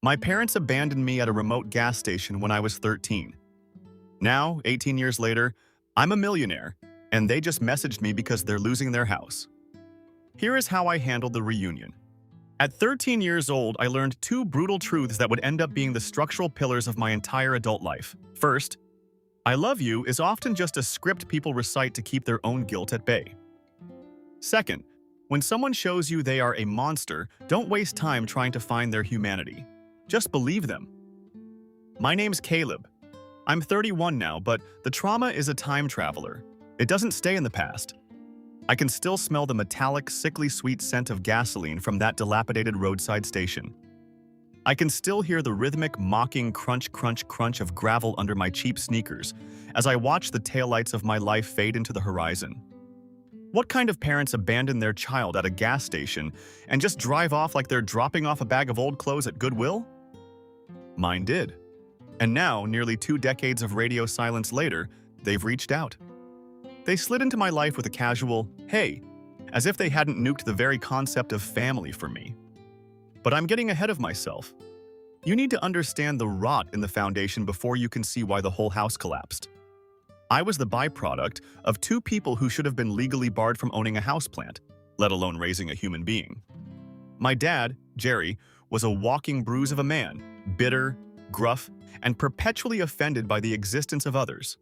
My parents abandoned me at a remote gas station when I was 13. Now, 18 years later, I'm a millionaire, and they just messaged me because they're losing their house. Here is how I handled the reunion. At 13 years old, I learned two brutal truths that would end up being the structural pillars of my entire adult life. First, I love you is often just a script people recite to keep their own guilt at bay. Second, when someone shows you they are a monster, don't waste time trying to find their humanity. Just believe them. My name's Caleb. I'm 31 now, but the trauma is a time traveler. It doesn't stay in the past. I can still smell the metallic, sickly sweet scent of gasoline from that dilapidated roadside station. I can still hear the rhythmic, mocking crunch, crunch, crunch of gravel under my cheap sneakers as I watch the taillights of my life fade into the horizon. What kind of parents abandon their child at a gas station and just drive off like they're dropping off a bag of old clothes at Goodwill? Mine did. And now, nearly 2 decades of radio silence later, they've reached out. They slid into my life with a casual, hey, as if they hadn't nuked the very concept of family for me. But I'm getting ahead of myself. You need to understand the rot in the foundation before you can see why the whole house collapsed. I was the byproduct of 2 people who should have been legally barred from owning a houseplant, let alone raising a human being. My dad, Jerry, was a walking bruise of a man, bitter, gruff, and perpetually offended by the existence of others.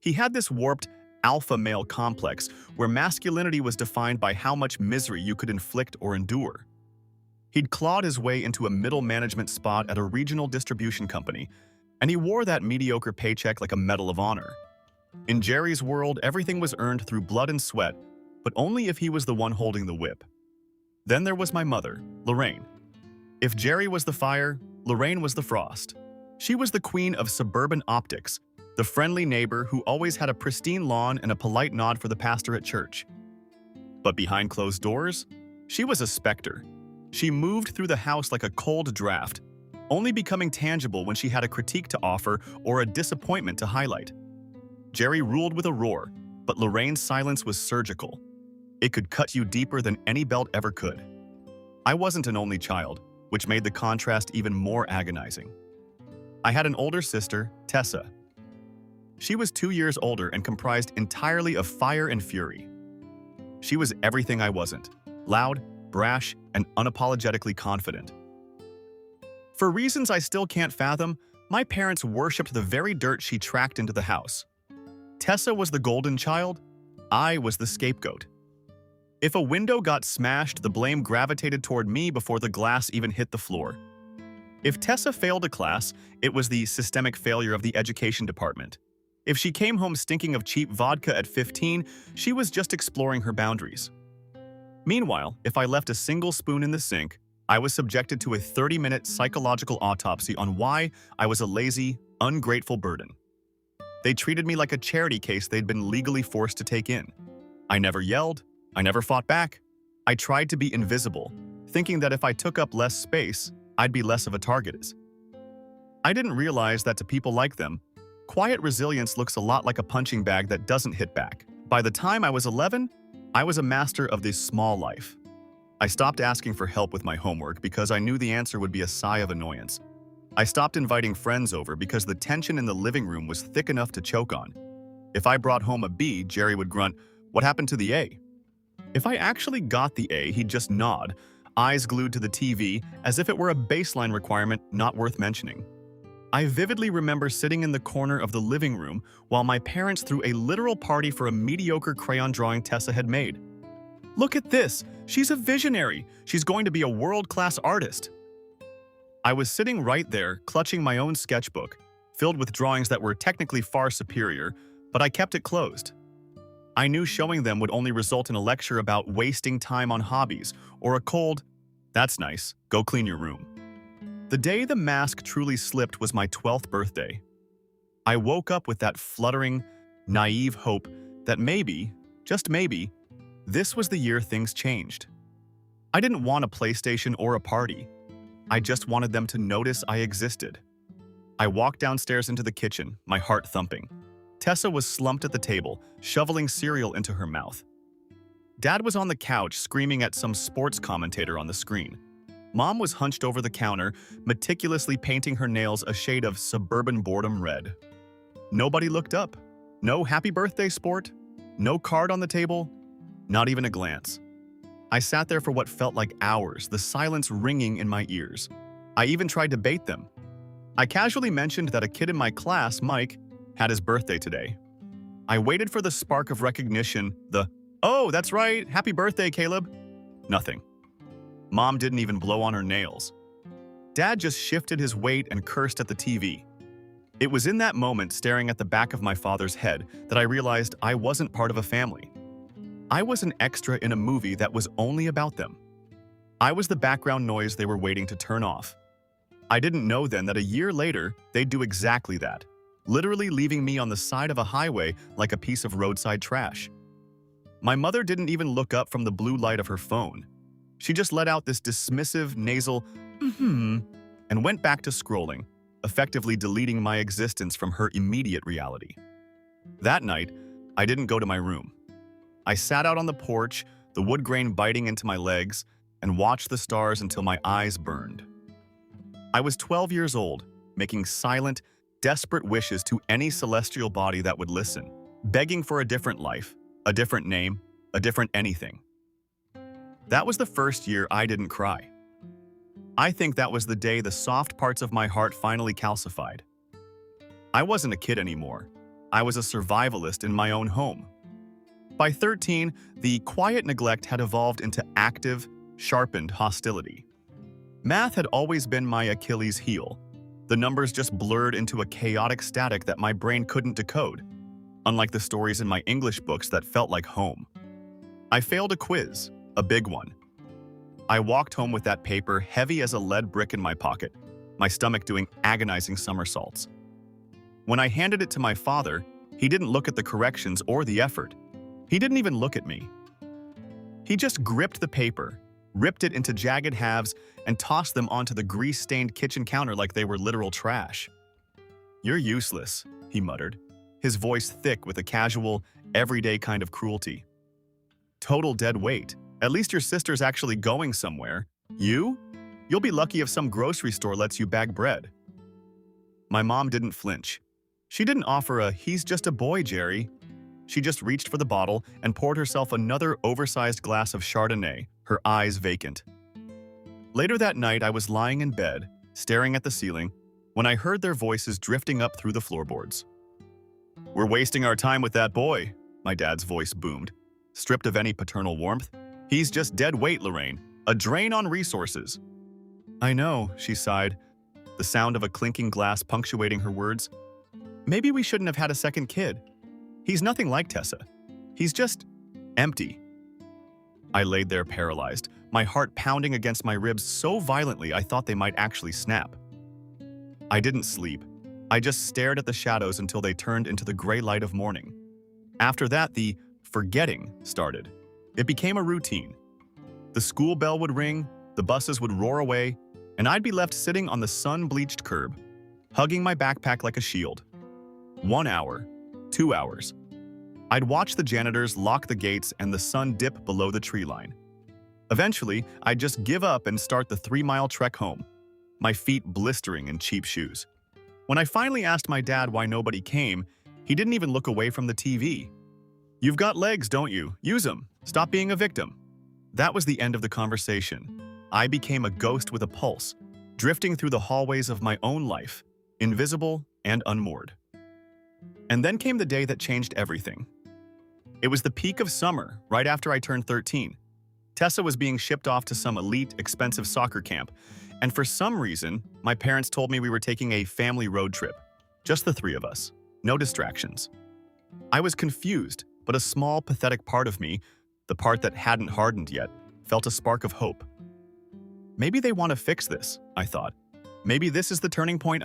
He had this warped alpha male complex where masculinity was defined by how much misery you could inflict or endure. He'd clawed his way into a middle management spot at a regional distribution company, and he wore that mediocre paycheck like a medal of honor. In Jerry's world, everything was earned through blood and sweat, but only if he was the one holding the whip. Then there was my mother, Lorraine. If Jerry was the fire, Lorraine was the frost. She was the queen of suburban optics, the friendly neighbor who always had a pristine lawn and a polite nod for the pastor at church. But behind closed doors, she was a specter. She moved through the house like a cold draft, only becoming tangible when she had a critique to offer or a disappointment to highlight. Jerry ruled with a roar, but Lorraine's silence was surgical. It could cut you deeper than any belt ever could. I wasn't an only child, which made the contrast even more agonizing. I had an older sister, Tessa. She was 2 years older and comprised entirely of fire and fury. She was everything I wasn't: loud, brash, and unapologetically confident. For reasons I still can't fathom, my parents worshipped the very dirt she tracked into the house. Tessa was the golden child. I was the scapegoat. If a window got smashed, the blame gravitated toward me before the glass even hit the floor. If Tessa failed a class, it was the systemic failure of the education department. If she came home stinking of cheap vodka at 15, she was just exploring her boundaries. Meanwhile, if I left a single spoon in the sink, I was subjected to a 30-minute psychological autopsy on why I was a lazy, ungrateful burden. They treated me like a charity case they'd been legally forced to take in. I never yelled. I never fought back. I tried to be invisible, thinking that if I took up less space, I'd be less of a target. I didn't realize that to people like them, quiet resilience looks a lot like a punching bag that doesn't hit back. By the time I was 11, I was a master of this small life. I stopped asking for help with my homework because I knew the answer would be a sigh of annoyance. I stopped inviting friends over because the tension in the living room was thick enough to choke on. If I brought home a B, Jerry would grunt, "What happened to the A?" If I actually got the A, he'd just nod, eyes glued to the TV, as if it were a baseline requirement not worth mentioning. I vividly remember sitting in the corner of the living room while my parents threw a literal party for a mediocre crayon drawing Tessa had made. "Look at this! She's a visionary! She's going to be a world-class artist!" I was sitting right there, clutching my own sketchbook, filled with drawings that were technically far superior, but I kept it closed. I knew showing them would only result in a lecture about wasting time on hobbies, or a cold, "That's nice, go clean your room." The day the mask truly slipped was my 12th birthday. I woke up with that fluttering, naive hope that maybe, just maybe, this was the year things changed. I didn't want a PlayStation or a party. I just wanted them to notice I existed. I walked downstairs into the kitchen, my heart thumping. Tessa was slumped at the table, shoveling cereal into her mouth. Dad was on the couch screaming at some sports commentator on the screen. Mom was hunched over the counter, meticulously painting her nails a shade of suburban boredom red. Nobody looked up. No happy birthday sport. No card on the table. Not even a glance. I sat there for what felt like hours, the silence ringing in my ears. I even tried to bait them. I casually mentioned that a kid in my class, Mike, had his birthday today. I waited for the spark of recognition, "Oh, that's right, happy birthday, Caleb." Nothing. Mom didn't even blow on her nails. Dad just shifted his weight and cursed at the TV. It was in that moment, staring at the back of my father's head, that I realized I wasn't part of a family. I was an extra in a movie that was only about them. I was the background noise they were waiting to turn off. I didn't know then that a year later, they'd do exactly that, literally leaving me on the side of a highway like a piece of roadside trash. My mother didn't even look up from the blue light of her phone. She just let out this dismissive, nasal, and went back to scrolling, effectively deleting my existence from her immediate reality. That night, I didn't go to my room. I sat out on the porch, the wood grain biting into my legs, and watched the stars until my eyes burned. I was 12 years old, making silent, desperate wishes to any celestial body that would listen, begging for a different life, a different name, a different anything. That was the first year I didn't cry. I think that was the day the soft parts of my heart finally calcified. I wasn't a kid anymore. I was a survivalist in my own home. By 13, the quiet neglect had evolved into active, sharpened hostility. Math had always been my Achilles heel. The numbers just blurred into a chaotic static that my brain couldn't decode, unlike the stories in my English books that felt like home. I failed a quiz, a big one. I walked home with that paper heavy as a lead brick in my pocket, my stomach doing agonizing somersaults. When I handed it to my father, he didn't look at the corrections or the effort. He didn't even look at me. He just gripped the paper, ripped it into jagged halves, and tossed them onto the grease-stained kitchen counter like they were literal trash. "You're useless," he muttered, his voice thick with a casual, everyday kind of cruelty. "Total dead weight. At least your sister's actually going somewhere. You? You'll be lucky if some grocery store lets you bag bread." My mom didn't flinch. She didn't offer a "he's just a boy, Jerry." She just reached for the bottle and poured herself another oversized glass of Chardonnay, her eyes vacant. Later that night, I was lying in bed, staring at the ceiling, when I heard their voices drifting up through the floorboards. "We're wasting our time with that boy," my dad's voice boomed, stripped of any paternal warmth. "He's just dead weight, Lorraine. A drain on resources." "I know," she sighed, the sound of a clinking glass punctuating her words. "Maybe we shouldn't have had a second kid. He's nothing like Tessa. He's just empty." I laid there paralyzed, my heart pounding against my ribs so violently I thought they might actually snap. I didn't sleep. I just stared at the shadows until they turned into the gray light of morning. After that, the forgetting started. It became a routine. The school bell would ring, the buses would roar away, and I'd be left sitting on the sun-bleached curb, hugging my backpack like a shield. 1 hour, 2 hours. I'd watch the janitors lock the gates and the sun dip below the tree line. Eventually, I'd just give up and start the 3-mile trek home, my feet blistering in cheap shoes. When I finally asked my dad why nobody came, he didn't even look away from the TV. "You've got legs, don't you? Use them. Stop being a victim." That was the end of the conversation. I became a ghost with a pulse, drifting through the hallways of my own life, invisible and unmoored. And then came the day that changed everything. It was the peak of summer, right after I turned 13. Tessa was being shipped off to some elite, expensive soccer camp, and for some reason, my parents told me we were taking a family road trip. Just the three of us. No distractions. I was confused, but a small, pathetic part of me, the part that hadn't hardened yet, felt a spark of hope. Maybe they want to fix this, I thought. Maybe this is the turning point.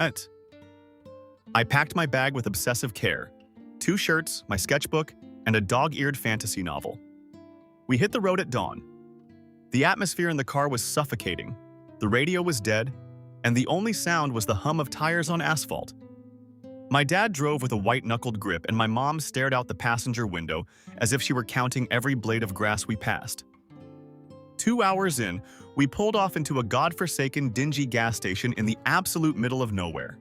I packed my bag with obsessive care. 2 shirts, my sketchbook, and a dog-eared fantasy novel. We hit the road at dawn. The atmosphere in the car was suffocating. The radio was dead, and the only sound was the hum of tires on asphalt. My dad drove with a white-knuckled grip, and my mom stared out the passenger window as if she were counting every blade of grass we passed. 2 hours in, we pulled off into a godforsaken, dingy gas station in the absolute middle of nowhere.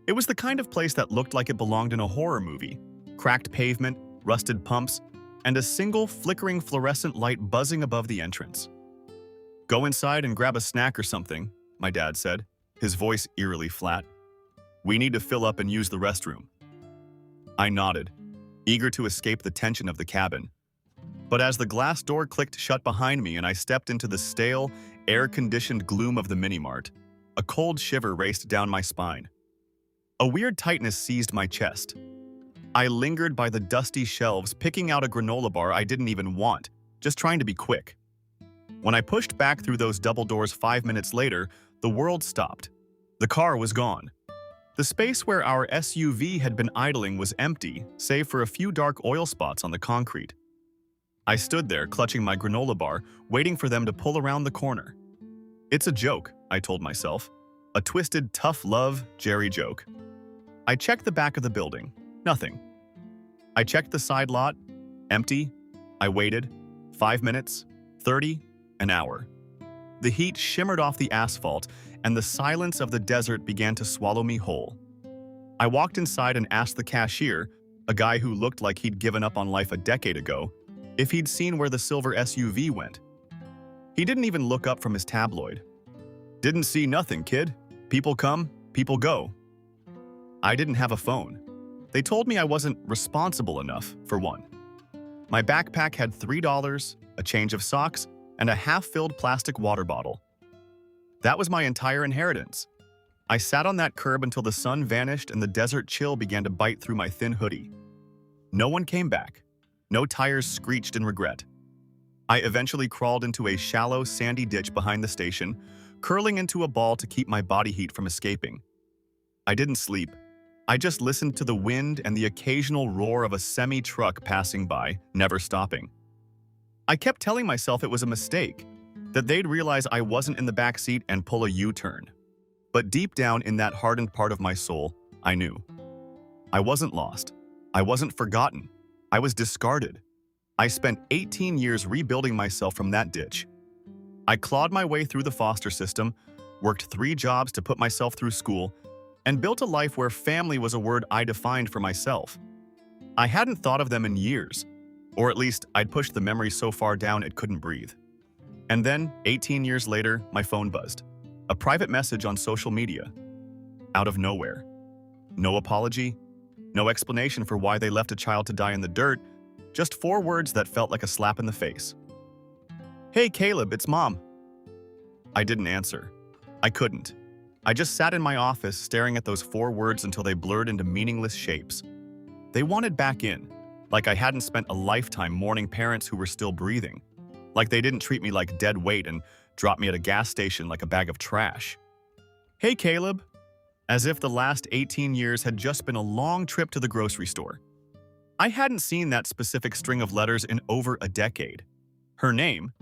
It was the kind of place that looked like it belonged in a horror movie. Cracked pavement, rusted pumps, and a single flickering fluorescent light buzzing above the entrance. "Go inside and grab a snack or something," my dad said, his voice eerily flat. "We need to fill up and use the restroom." I nodded, eager to escape the tension of the cabin. But as the glass door clicked shut behind me and I stepped into the stale, air-conditioned gloom of the mini-mart, a cold shiver raced down my spine. A weird tightness seized my chest. I lingered by the dusty shelves, picking out a granola bar I didn't even want, just trying to be quick. When I pushed back through those double doors 5 minutes later, the world stopped. The car was gone. The space where our SUV had been idling was empty, save for a few dark oil spots on the concrete. I stood there, clutching my granola bar, waiting for them to pull around the corner. "It's a joke," I told myself. A twisted, tough love, Jerry joke. I checked the back of the building. Nothing. I checked the side lot. Empty. I waited. 5 minutes. 30. An hour. The heat shimmered off the asphalt, and the silence of the desert began to swallow me whole. I walked inside and asked the cashier, a guy who looked like he'd given up on life a decade ago, if he'd seen where the silver SUV went. He didn't even look up from his tabloid. "Didn't see nothing, kid. People come, people go." I didn't have a phone. They told me I wasn't responsible enough, for one. My backpack had $3, a change of socks, and a half-filled plastic water bottle. That was my entire inheritance. I sat on that curb until the sun vanished and the desert chill began to bite through my thin hoodie. No one came back. No tires screeched in regret. I eventually crawled into a shallow, sandy ditch behind the station, curling into a ball to keep my body heat from escaping. I didn't sleep. I just listened to the wind and the occasional roar of a semi-truck passing by, never stopping. I kept telling myself it was a mistake, that they'd realize I wasn't in the back seat and pull a U-turn. But deep down in that hardened part of my soul, I knew. I wasn't lost. I wasn't forgotten. I was discarded. I spent 18 years rebuilding myself from that ditch. I clawed my way through the foster system, worked 3 jobs to put myself through school, and built a life where family was a word I defined for myself. I hadn't thought of them in years, or at least I'd pushed the memory so far down it couldn't breathe. And then, 18 years later, my phone buzzed. A private message on social media. Out of nowhere. No apology, no explanation for why they left a child to die in the dirt, just 4 words that felt like a slap in the face. "Hey Caleb, it's Mom." I didn't answer. I couldn't. I just sat in my office staring at those 4 words until they blurred into meaningless shapes. They wanted back in, like I hadn't spent a lifetime mourning parents who were still breathing, like they didn't treat me like dead weight and drop me at a gas station like a bag of trash. "Hey Caleb," as if the last 18 years had just been a long trip to the grocery store. I hadn't seen that specific string of letters in over a decade. Her name,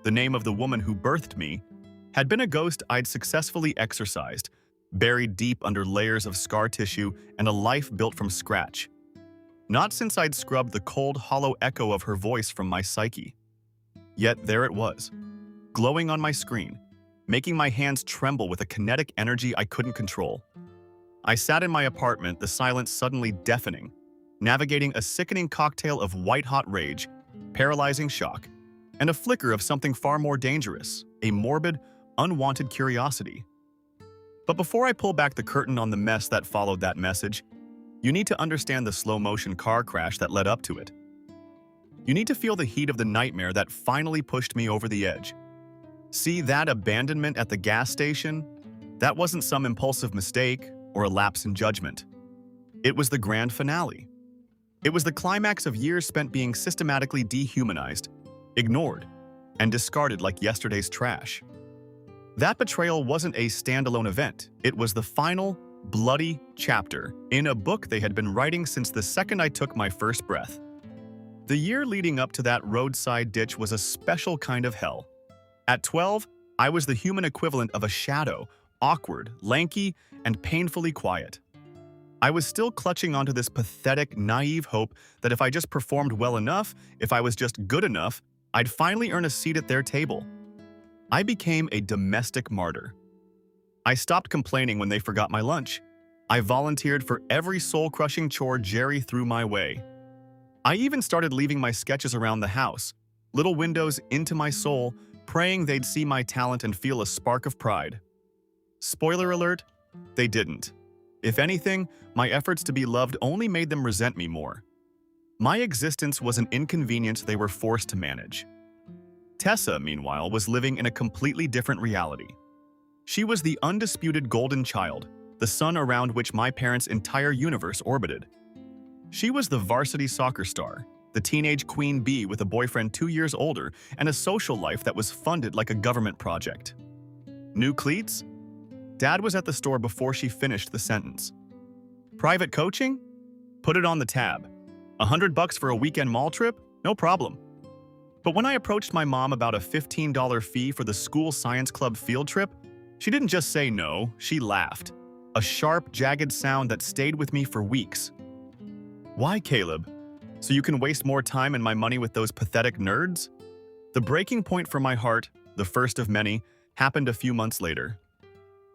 the name of the woman who birthed me, had been a ghost I'd successfully exorcised, buried deep under layers of scar tissue and a life built from scratch. Not since I'd scrubbed the cold, hollow echo of her voice from my psyche. Yet there it was, glowing on my screen, making my hands tremble with a kinetic energy I couldn't control. I sat in my apartment, the silence suddenly deafening, navigating a sickening cocktail of white-hot rage, paralyzing shock, and a flicker of something far more dangerous, a morbid, unwanted curiosity. But before I pull back the curtain on the mess that followed that message, you need to understand the slow-motion car crash that led up to it. You need to feel the heat of the nightmare that finally pushed me over the edge. See that abandonment at the gas station? That wasn't some impulsive mistake or a lapse in judgment. It was the grand finale. It was the climax of years spent being systematically dehumanized, ignored, and discarded like yesterday's trash. That betrayal wasn't a standalone event. It was the final, bloody chapter in a book they had been writing since the second I took my first breath. The year leading up to that roadside ditch was a special kind of hell. At 12, I was the human equivalent of a shadow, awkward, lanky, and painfully quiet. I was still clutching onto this pathetic, naive hope that if I just performed well enough, if I was just good enough, I'd finally earn a seat at their table. I became a domestic martyr. I stopped complaining when they forgot my lunch. I volunteered for every soul-crushing chore Jerry threw my way. I even started leaving my sketches around the house, little windows into my soul, praying they'd see my talent and feel a spark of pride. Spoiler alert, they didn't. If anything, my efforts to be loved only made them resent me more. My existence was an inconvenience they were forced to manage. Tessa, meanwhile, was living in a completely different reality. She was the undisputed golden child, the sun around which my parents' entire universe orbited. She was the varsity soccer star, the teenage queen bee with a boyfriend 2 years older and a social life that was funded like a government project. New cleats? Dad was at the store before she finished the sentence. Private coaching? Put it on the tab. $100 for a weekend mall trip? No problem. But when I approached my mom about a $15 fee for the school science club field trip, she didn't just say no, she laughed. A sharp, jagged sound that stayed with me for weeks. Why, Caleb? So you can waste more time and my money with those pathetic nerds? The breaking point for my heart, the first of many, happened a few months later.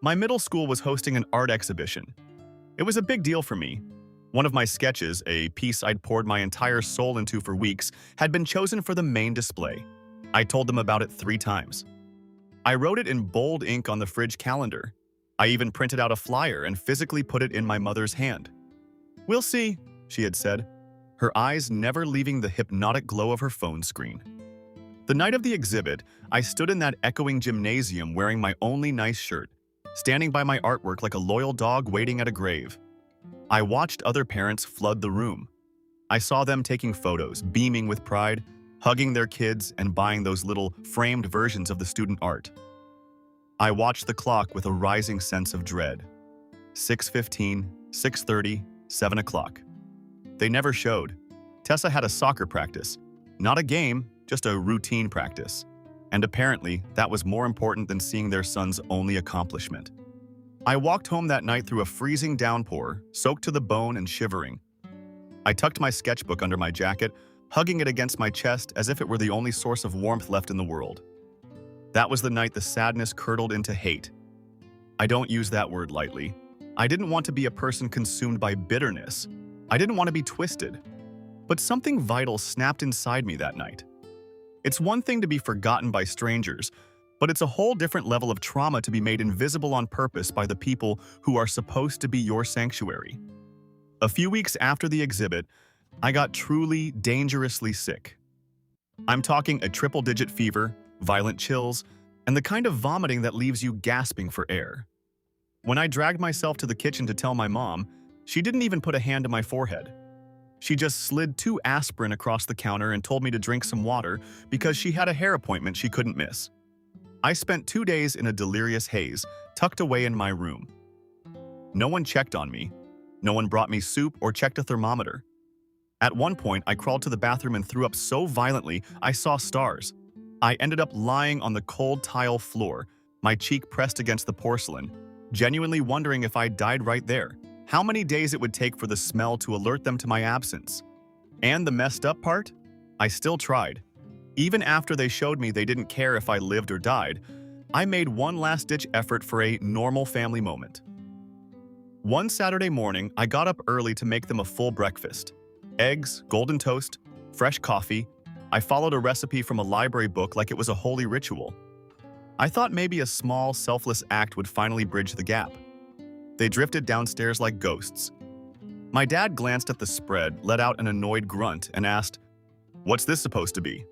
My middle school was hosting an art exhibition. It was a big deal for me. One of my sketches, a piece I'd poured my entire soul into for weeks, had been chosen for the main display. I told them about it 3 times. I wrote it in bold ink on the fridge calendar. I even printed out a flyer and physically put it in my mother's hand. "We'll see," she had said, her eyes never leaving the hypnotic glow of her phone screen. The night of the exhibit, I stood in that echoing gymnasium wearing my only nice shirt, standing by my artwork like a loyal dog waiting at a grave. I watched other parents flood the room. I saw them taking photos, beaming with pride, hugging their kids, and buying those little framed versions of the student art. I watched the clock with a rising sense of dread. 6:15, 6:30, 7 o'clock. They never showed. Tessa had a soccer practice. Not a game, just a routine practice. And apparently, that was more important than seeing their son's only accomplishment. I walked home that night through a freezing downpour, soaked to the bone and shivering. I tucked my sketchbook under my jacket, hugging it against my chest as if it were the only source of warmth left in the world. That was the night the sadness curdled into hate. I don't use that word lightly. I didn't want to be a person consumed by bitterness. I didn't want to be twisted. But something vital snapped inside me that night. It's one thing to be forgotten by strangers, but it's a whole different level of trauma to be made invisible on purpose by the people who are supposed to be your sanctuary. A few weeks after the exhibit, I got truly, dangerously sick. I'm talking a triple-digit fever, violent chills, and the kind of vomiting that leaves you gasping for air. When I dragged myself to the kitchen to tell my mom, she didn't even put a hand to my forehead. She just slid 2 aspirin across the counter and told me to drink some water because she had a hair appointment she couldn't miss. I spent 2 days in a delirious haze, tucked away in my room. No one checked on me. No one brought me soup or checked a thermometer. At one point, I crawled to the bathroom and threw up so violently I saw stars. I ended up lying on the cold tile floor, my cheek pressed against the porcelain, genuinely wondering if I died right there, how many days it would take for the smell to alert them to my absence. And the messed up part? I still tried. Even after they showed me they didn't care if I lived or died, I made one last-ditch effort for a normal family moment. One Saturday morning, I got up early to make them a full breakfast. Eggs, golden toast, fresh coffee. I followed a recipe from a library book like it was a holy ritual. I thought maybe a small, selfless act would finally bridge the gap. They drifted downstairs like ghosts. My dad glanced at the spread, let out an annoyed grunt, and asked, "What's this supposed to be?"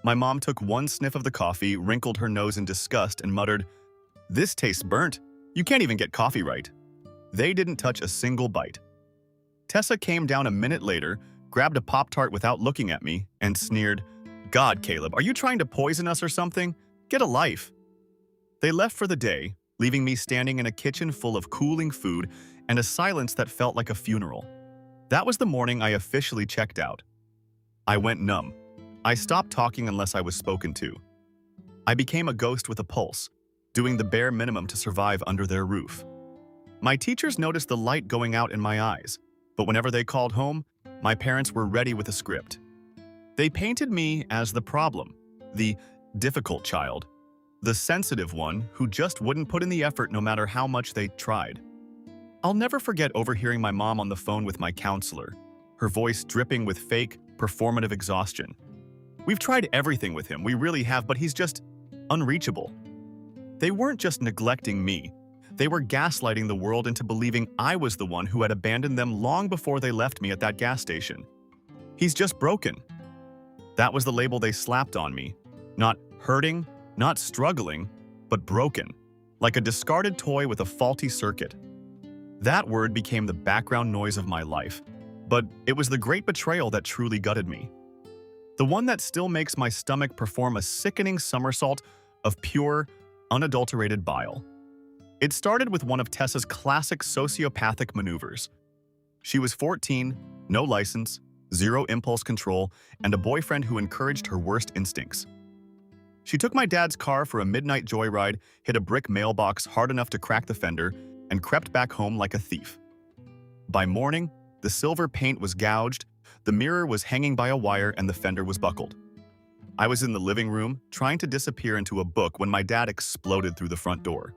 My mom took one sniff of the coffee, wrinkled her nose in disgust, and muttered, "This tastes burnt. You can't even get coffee right." They didn't touch a single bite. Tessa came down a minute later, grabbed a Pop-Tart without looking at me, and sneered, "God, Caleb, are you trying to poison us or something? Get a life." They left for the day, leaving me standing in a kitchen full of cooling food and a silence that felt like a funeral. That was the morning I officially checked out. I went numb. I stopped talking unless I was spoken to. I became a ghost with a pulse, doing the bare minimum to survive under their roof. My teachers noticed the light going out in my eyes, but whenever they called home, my parents were ready with a script. They painted me as the problem, the difficult child, The sensitive one who just wouldn't put in the effort no matter how much they tried. I'll never forget overhearing my mom on the phone with my counselor, her voice dripping with fake, performative exhaustion. "We've tried everything with him, we really have, but he's just unreachable." They weren't just neglecting me. They were gaslighting the world into believing I was the one who had abandoned them long before they left me at that gas station. "He's just broken." That was the label they slapped on me. Not hurting, not struggling, but broken, like a discarded toy with a faulty circuit. That word became the background noise of my life, but it was the great betrayal that truly gutted me. The one that still makes my stomach perform a sickening somersault of pure, unadulterated bile. It started with one of Tessa's classic sociopathic maneuvers. She was 14, no license, zero impulse control, and a boyfriend who encouraged her worst instincts. She took my dad's car for a midnight joyride, hit a brick mailbox hard enough to crack the fender, and crept back home like a thief. By morning, the silver paint was gouged, the mirror was hanging by a wire, and the fender was buckled. I was in the living room, trying to disappear into a book when my dad exploded through the front door.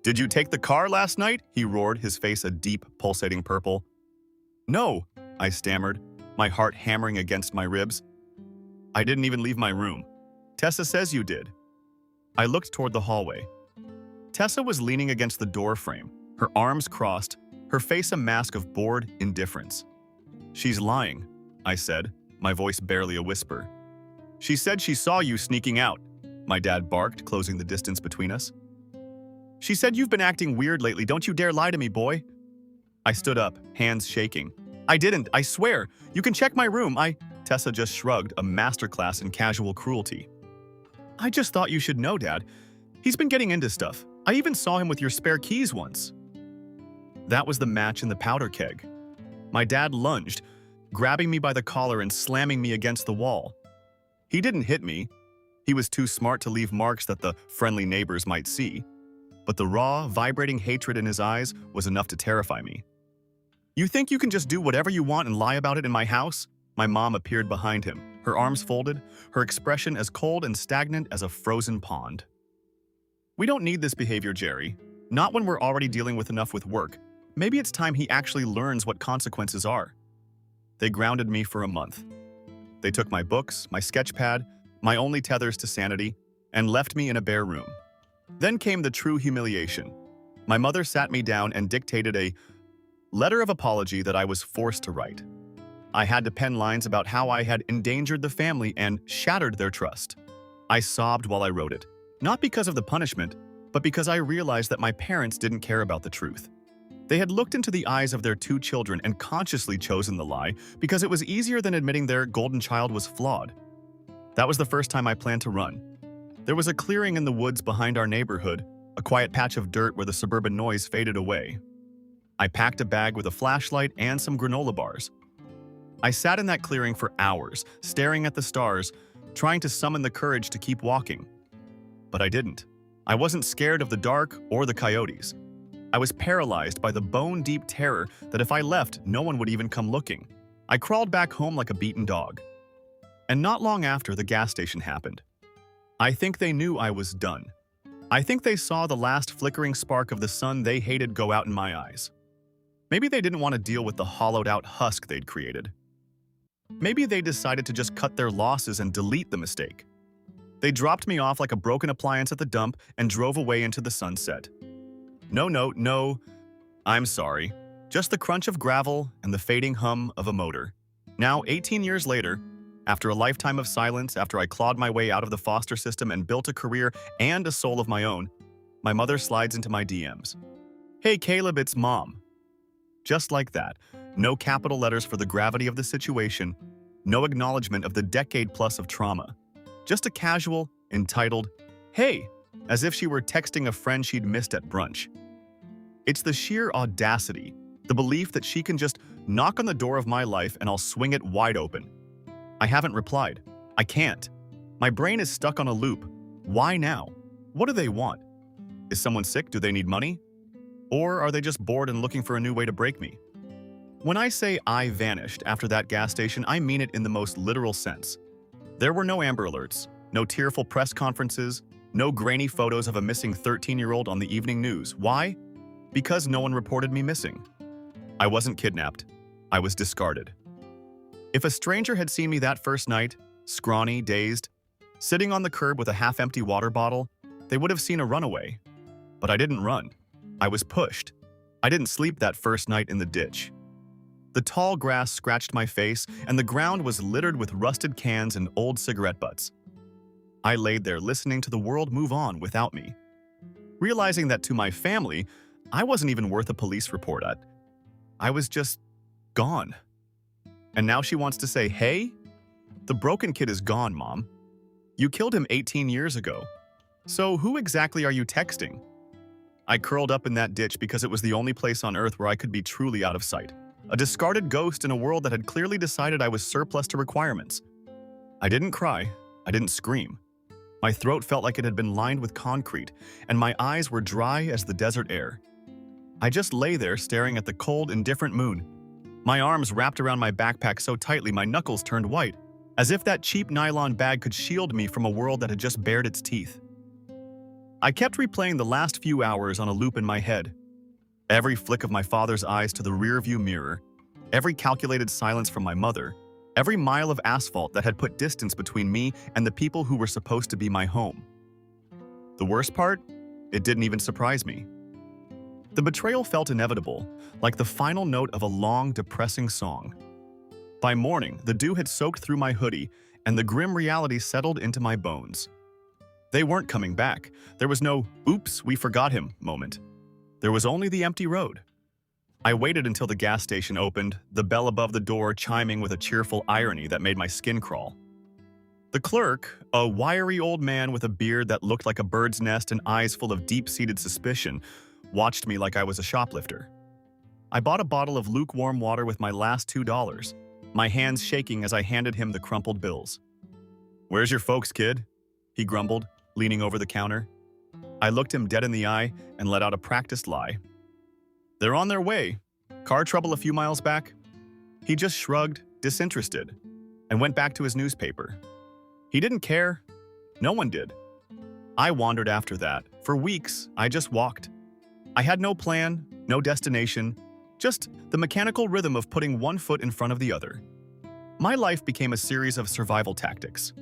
"Did you take the car last night?" he roared, his face a deep, pulsating purple. "No," I stammered, my heart hammering against my ribs. "I didn't even leave my room. Tessa says you did." I looked toward the hallway. Tessa was leaning against the door frame, her arms crossed, her face a mask of bored indifference. "She's lying," I said, my voice barely a whisper. "She said she saw you sneaking out," my dad barked, closing the distance between us. "She said you've been acting weird lately. Don't you dare lie to me, boy." I stood up, hands shaking. "I didn't, I swear. You can check my room. Tessa just shrugged, a masterclass in casual cruelty. "I just thought you should know, Dad. He's been getting into stuff. I even saw him with your spare keys once." That was the match in the powder keg. My dad lunged, grabbing me by the collar and slamming me against the wall. He didn't hit me. He was too smart to leave marks that the friendly neighbors might see. But the raw, vibrating hatred in his eyes was enough to terrify me. "You think you can just do whatever you want and lie about it in my house?" My mom appeared behind him, her arms folded, her expression as cold and stagnant as a frozen pond. "We don't need this behavior, Jerry. Not when we're already dealing with enough with work. Maybe it's time he actually learns what consequences are." They grounded me for a month. They took my books, my sketch pad, my only tethers to sanity, and left me in a bare room. Then came the true humiliation. My mother sat me down and dictated a letter of apology that I was forced to write. I had to pen lines about how I had endangered the family and shattered their trust. I sobbed while I wrote it, not because of the punishment, but because I realized that my parents didn't care about the truth. They had looked into the eyes of their two children and consciously chosen the lie because it was easier than admitting their golden child was flawed. That was the first time I planned to run. There was a clearing in the woods behind our neighborhood, a quiet patch of dirt where the suburban noise faded away. I packed a bag with a flashlight and some granola bars. I sat in that clearing for hours, staring at the stars, trying to summon the courage to keep walking. But I didn't. I wasn't scared of the dark or the coyotes. I was paralyzed by the bone-deep terror that if I left, no one would even come looking. I crawled back home like a beaten dog. And not long after, the gas station happened. I think they knew I was done. I think they saw the last flickering spark of the sun they hated go out in my eyes. Maybe they didn't want to deal with the hollowed-out husk they'd created. Maybe they decided to just cut their losses and delete the mistake. They dropped me off like a broken appliance at the dump and drove away into the sunset. No, I'm sorry. Just the crunch of gravel and the fading hum of a motor. Now, 18 years later, after a lifetime of silence, after I clawed my way out of the foster system and built a career and a soul of my own, my mother slides into my DMs. "Hey Caleb, it's Mom." Just like that, no capital letters for the gravity of the situation, no acknowledgement of the decade-plus of trauma. Just a casual, entitled, "Hey," as if she were texting a friend she'd missed at brunch. It's the sheer audacity, the belief that she can just knock on the door of my life and I'll swing it wide open. I haven't replied. I can't. My brain is stuck on a loop. Why now? What do they want? Is someone sick? Do they need money? Or are they just bored and looking for a new way to break me? When I say I vanished after that gas station, I mean it in the most literal sense. There were no Amber Alerts, no tearful press conferences, No grainy photos of a missing 13-year-old on the evening news. Why? Because no one reported me missing. I wasn't kidnapped. I was discarded. If a stranger had seen me that first night, scrawny, dazed, sitting on the curb with a half-empty water bottle, they would have seen a runaway. But I didn't run. I was pushed. I didn't sleep that first night in the ditch. The tall grass scratched my face, and the ground was littered with rusted cans and old cigarette butts. I laid there listening to the world move on without me, realizing that to my family, I wasn't even worth a police report at. I was just gone. And now she wants to say, hey? The broken kid is gone, Mom. You killed him 18 years ago. So who exactly are you texting? I curled up in that ditch because it was the only place on earth where I could be truly out of sight. A discarded ghost in a world that had clearly decided I was surplus to requirements. I didn't cry. I didn't scream. My throat felt like it had been lined with concrete, and my eyes were dry as the desert air. I just lay there staring at the cold, indifferent moon. My arms wrapped around my backpack so tightly my knuckles turned white, as if that cheap nylon bag could shield me from a world that had just bared its teeth. I kept replaying the last few hours on a loop in my head. Every flick of my father's eyes to the rearview mirror, every calculated silence from my mother, every mile of asphalt that had put distance between me and the people who were supposed to be my home. The worst part? It didn't even surprise me. The betrayal felt inevitable, like the final note of a long, depressing song. By morning, the dew had soaked through my hoodie, and the grim reality settled into my bones. They weren't coming back. There was no, oops, we forgot him moment. There was only the empty road. I waited until the gas station opened, the bell above the door chiming with a cheerful irony that made my skin crawl. The clerk, a wiry old man with a beard that looked like a bird's nest and eyes full of deep-seated suspicion, watched me like I was a shoplifter. I bought a bottle of lukewarm water with my last $2, my hands shaking as I handed him the crumpled bills. "Where's your folks, kid?" he grumbled, leaning over the counter. I looked him dead in the eye and let out a practiced lie. "They're on their way. Car trouble a few miles back." He just shrugged, disinterested, and went back to his newspaper. He didn't care. No one did. I wandered after that. For weeks, I just walked. I had no plan, no destination, just the mechanical rhythm of putting one foot in front of the other. My life became a series of survival tactics.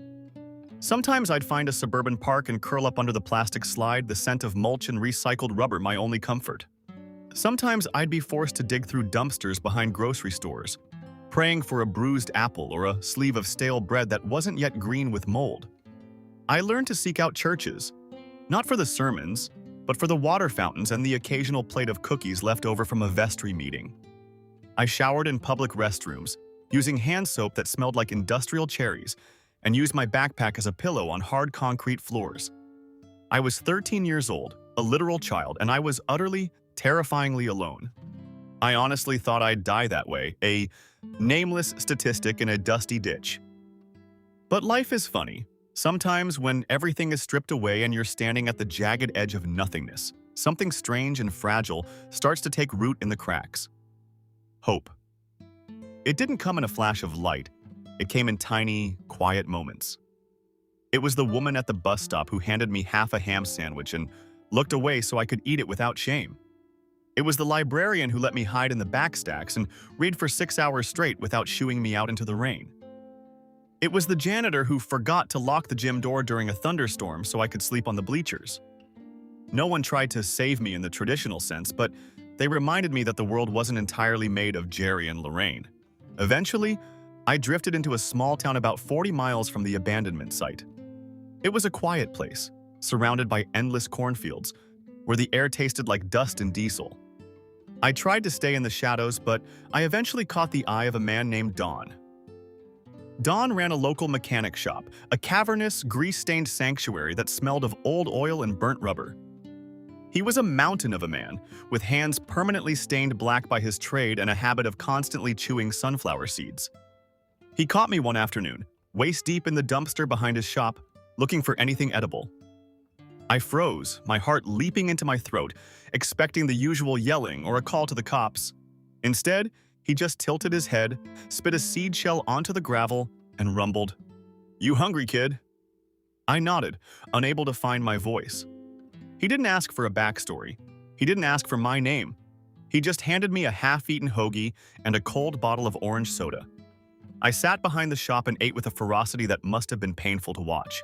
Sometimes I'd find a suburban park and curl up under the plastic slide, the scent of mulch and recycled rubber my only comfort. Sometimes I'd be forced to dig through dumpsters behind grocery stores, praying for a bruised apple or a sleeve of stale bread that wasn't yet green with mold. I learned to seek out churches, not for the sermons, but for the water fountains and the occasional plate of cookies left over from a vestry meeting. I showered in public restrooms, using hand soap that smelled like industrial cherries, and used my backpack as a pillow on hard concrete floors. I was 13 years old, a literal child, and I was utterly, terrifyingly alone. I honestly thought I'd die that way, a nameless statistic in a dusty ditch. But life is funny. Sometimes when everything is stripped away and you're standing at the jagged edge of nothingness, something strange and fragile starts to take root in the cracks. Hope. It didn't come in a flash of light. It came in tiny, quiet moments. It was the woman at the bus stop who handed me half a ham sandwich and looked away so I could eat it without shame. It was the librarian who let me hide in the back stacks and read for 6 hours straight without shooing me out into the rain. It was the janitor who forgot to lock the gym door during a thunderstorm so I could sleep on the bleachers. No one tried to save me in the traditional sense, but they reminded me that the world wasn't entirely made of Jerry and Lorraine. Eventually, I drifted into a small town about 40 miles from the abandonment site. It was a quiet place, surrounded by endless cornfields, where the air tasted like dust and diesel. I tried to stay in the shadows, but I eventually caught the eye of a man named Don. Don ran a local mechanic shop, a cavernous, grease-stained sanctuary that smelled of old oil and burnt rubber. He was a mountain of a man, with hands permanently stained black by his trade and a habit of constantly chewing sunflower seeds. He caught me one afternoon, waist-deep in the dumpster behind his shop, looking for anything edible. I froze, my heart leaping into my throat, expecting the usual yelling or a call to the cops. Instead, he just tilted his head, spit a seed shell onto the gravel, and rumbled, "You hungry, kid?" I nodded, unable to find my voice. He didn't ask for a backstory. He didn't ask for my name. He just handed me a half-eaten hoagie and a cold bottle of orange soda. I sat behind the shop and ate with a ferocity that must have been painful to watch.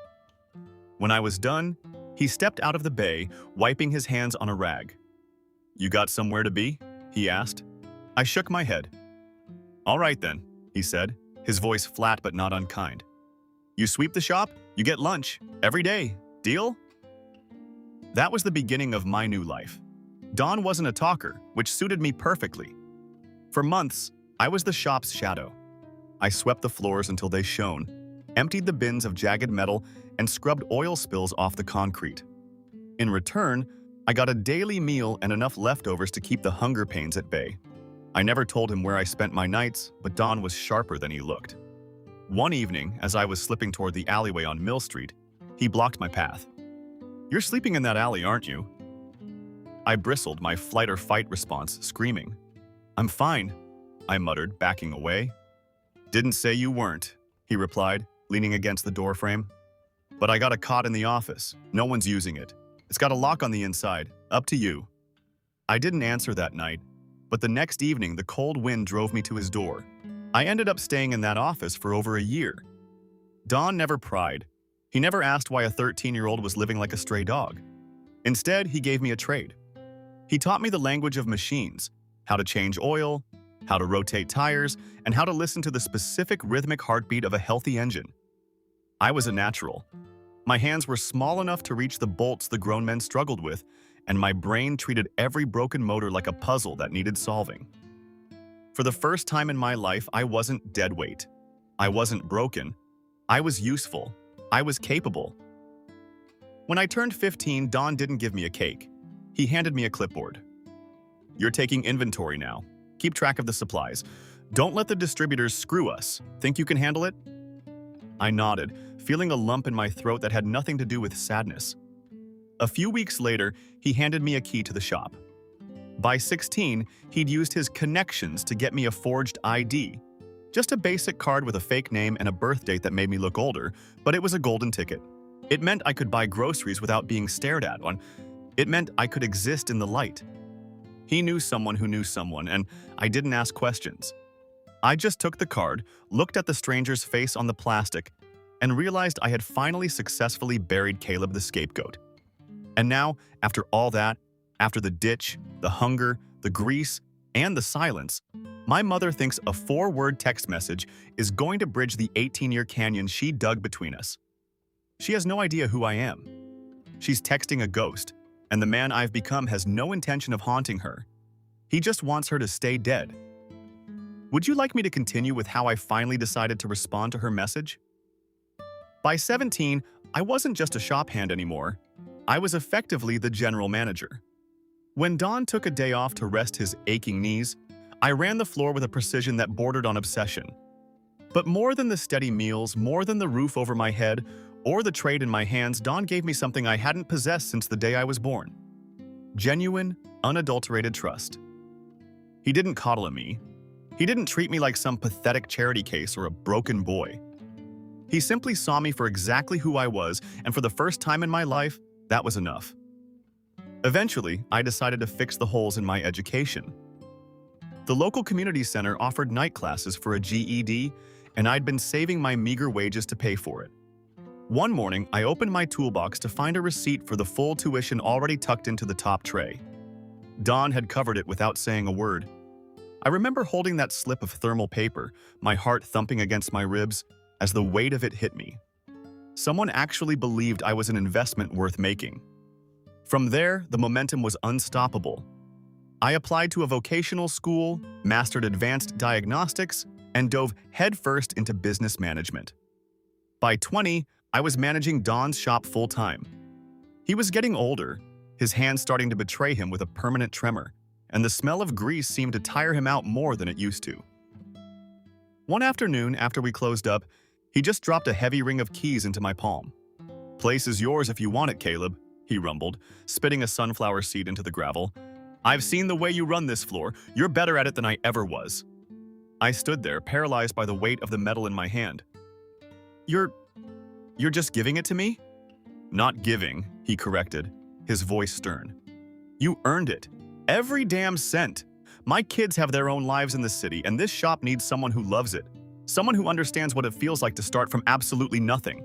When I was done, he stepped out of the bay, wiping his hands on a rag. "You got somewhere to be?" he asked. I shook my head. "All right then," he said, his voice flat but not unkind. "You sweep the shop, you get lunch, every day. Deal?" That was the beginning of my new life. Don wasn't a talker, which suited me perfectly. For months, I was the shop's shadow. I swept the floors until they shone, emptied the bins of jagged metal, and scrubbed oil spills off the concrete. In return, I got a daily meal and enough leftovers to keep the hunger pains at bay. I never told him where I spent my nights, but Don was sharper than he looked. One evening, as I was slipping toward the alleyway on Mill Street, he blocked my path. "You're sleeping in that alley, aren't you?" I bristled, my flight-or-fight response screaming. "I'm fine," I muttered, backing away. "Didn't say you weren't," he replied, leaning against the doorframe. "But I got a cot in the office. No one's using it. It's got a lock on the inside. Up to you." I didn't answer that night, but the next evening the cold wind drove me to his door. I ended up staying in that office for over a year. Don never pried. He never asked why a 13-year-old was living like a stray dog. Instead, he gave me a trade. He taught me the language of machines, how to change oil, how to rotate tires, and how to listen to the specific rhythmic heartbeat of a healthy engine. I was a natural. My hands were small enough to reach the bolts the grown men struggled with, and my brain treated every broken motor like a puzzle that needed solving. For the first time in my life, I wasn't dead weight. I wasn't broken. I was useful. I was capable. When I turned 15, Don didn't give me a cake. He handed me a clipboard. "You're taking inventory now. Keep track of the supplies. Don't let the distributors screw us. Think you can handle it?" I nodded, feeling a lump in my throat that had nothing to do with sadness. A few weeks later, he handed me a key to the shop. By 16, he'd used his connections to get me a forged ID. Just a basic card with a fake name and a birth date that made me look older, but it was a golden ticket. It meant I could buy groceries without being stared at on. It meant I could exist in the light. He knew someone who knew someone, and I didn't ask questions. I just took the card, looked at the stranger's face on the plastic, and realized I had finally successfully buried Caleb the scapegoat. And now, after all that, after the ditch, the hunger, the grease, and the silence, my mother thinks a 4-word text message is going to bridge the 18-year canyon she dug between us. She has no idea who I am. She's texting a ghost, and the man I've become has no intention of haunting her. He just wants her to stay dead. Would you like me to continue with how I finally decided to respond to her message? By 17, I wasn't just a shop hand anymore. I was effectively the general manager. When Don took a day off to rest his aching knees, I ran the floor with a precision that bordered on obsession. But more than the steady meals, more than the roof over my head, or the trade in my hands, Don gave me something I hadn't possessed since the day I was born. Genuine, unadulterated trust. He didn't coddle at me. He didn't treat me like some pathetic charity case or a broken boy. He simply saw me for exactly who I was, and for the first time in my life, that was enough. Eventually, I decided to fix the holes in my education. The local community center offered night classes for a GED, and I'd been saving my meager wages to pay for it. One morning, I opened my toolbox to find a receipt for the full tuition already tucked into the top tray. Don had covered it without saying a word. I remember holding that slip of thermal paper, my heart thumping against my ribs, as the weight of it hit me. Someone actually believed I was an investment worth making. From there, the momentum was unstoppable. I applied to a vocational school, mastered advanced diagnostics, and dove headfirst into business management. By 20, I was managing Don's shop full-time. He was getting older, his hands starting to betray him with a permanent tremor, and the smell of grease seemed to tire him out more than it used to. One afternoon, after we closed up, he just dropped a heavy ring of keys into my palm. "Place is yours if you want it, Caleb," he rumbled, spitting a sunflower seed into the gravel. "I've seen the way you run this floor. You're better at it than I ever was." I stood there, paralyzed by the weight of the metal in my hand. You're just giving it to me?" Not giving, he corrected, his voice stern. You earned it. Every damn cent. My kids have their own lives in the city, and this shop needs someone who loves it. Someone who understands what it feels like to start from absolutely nothing.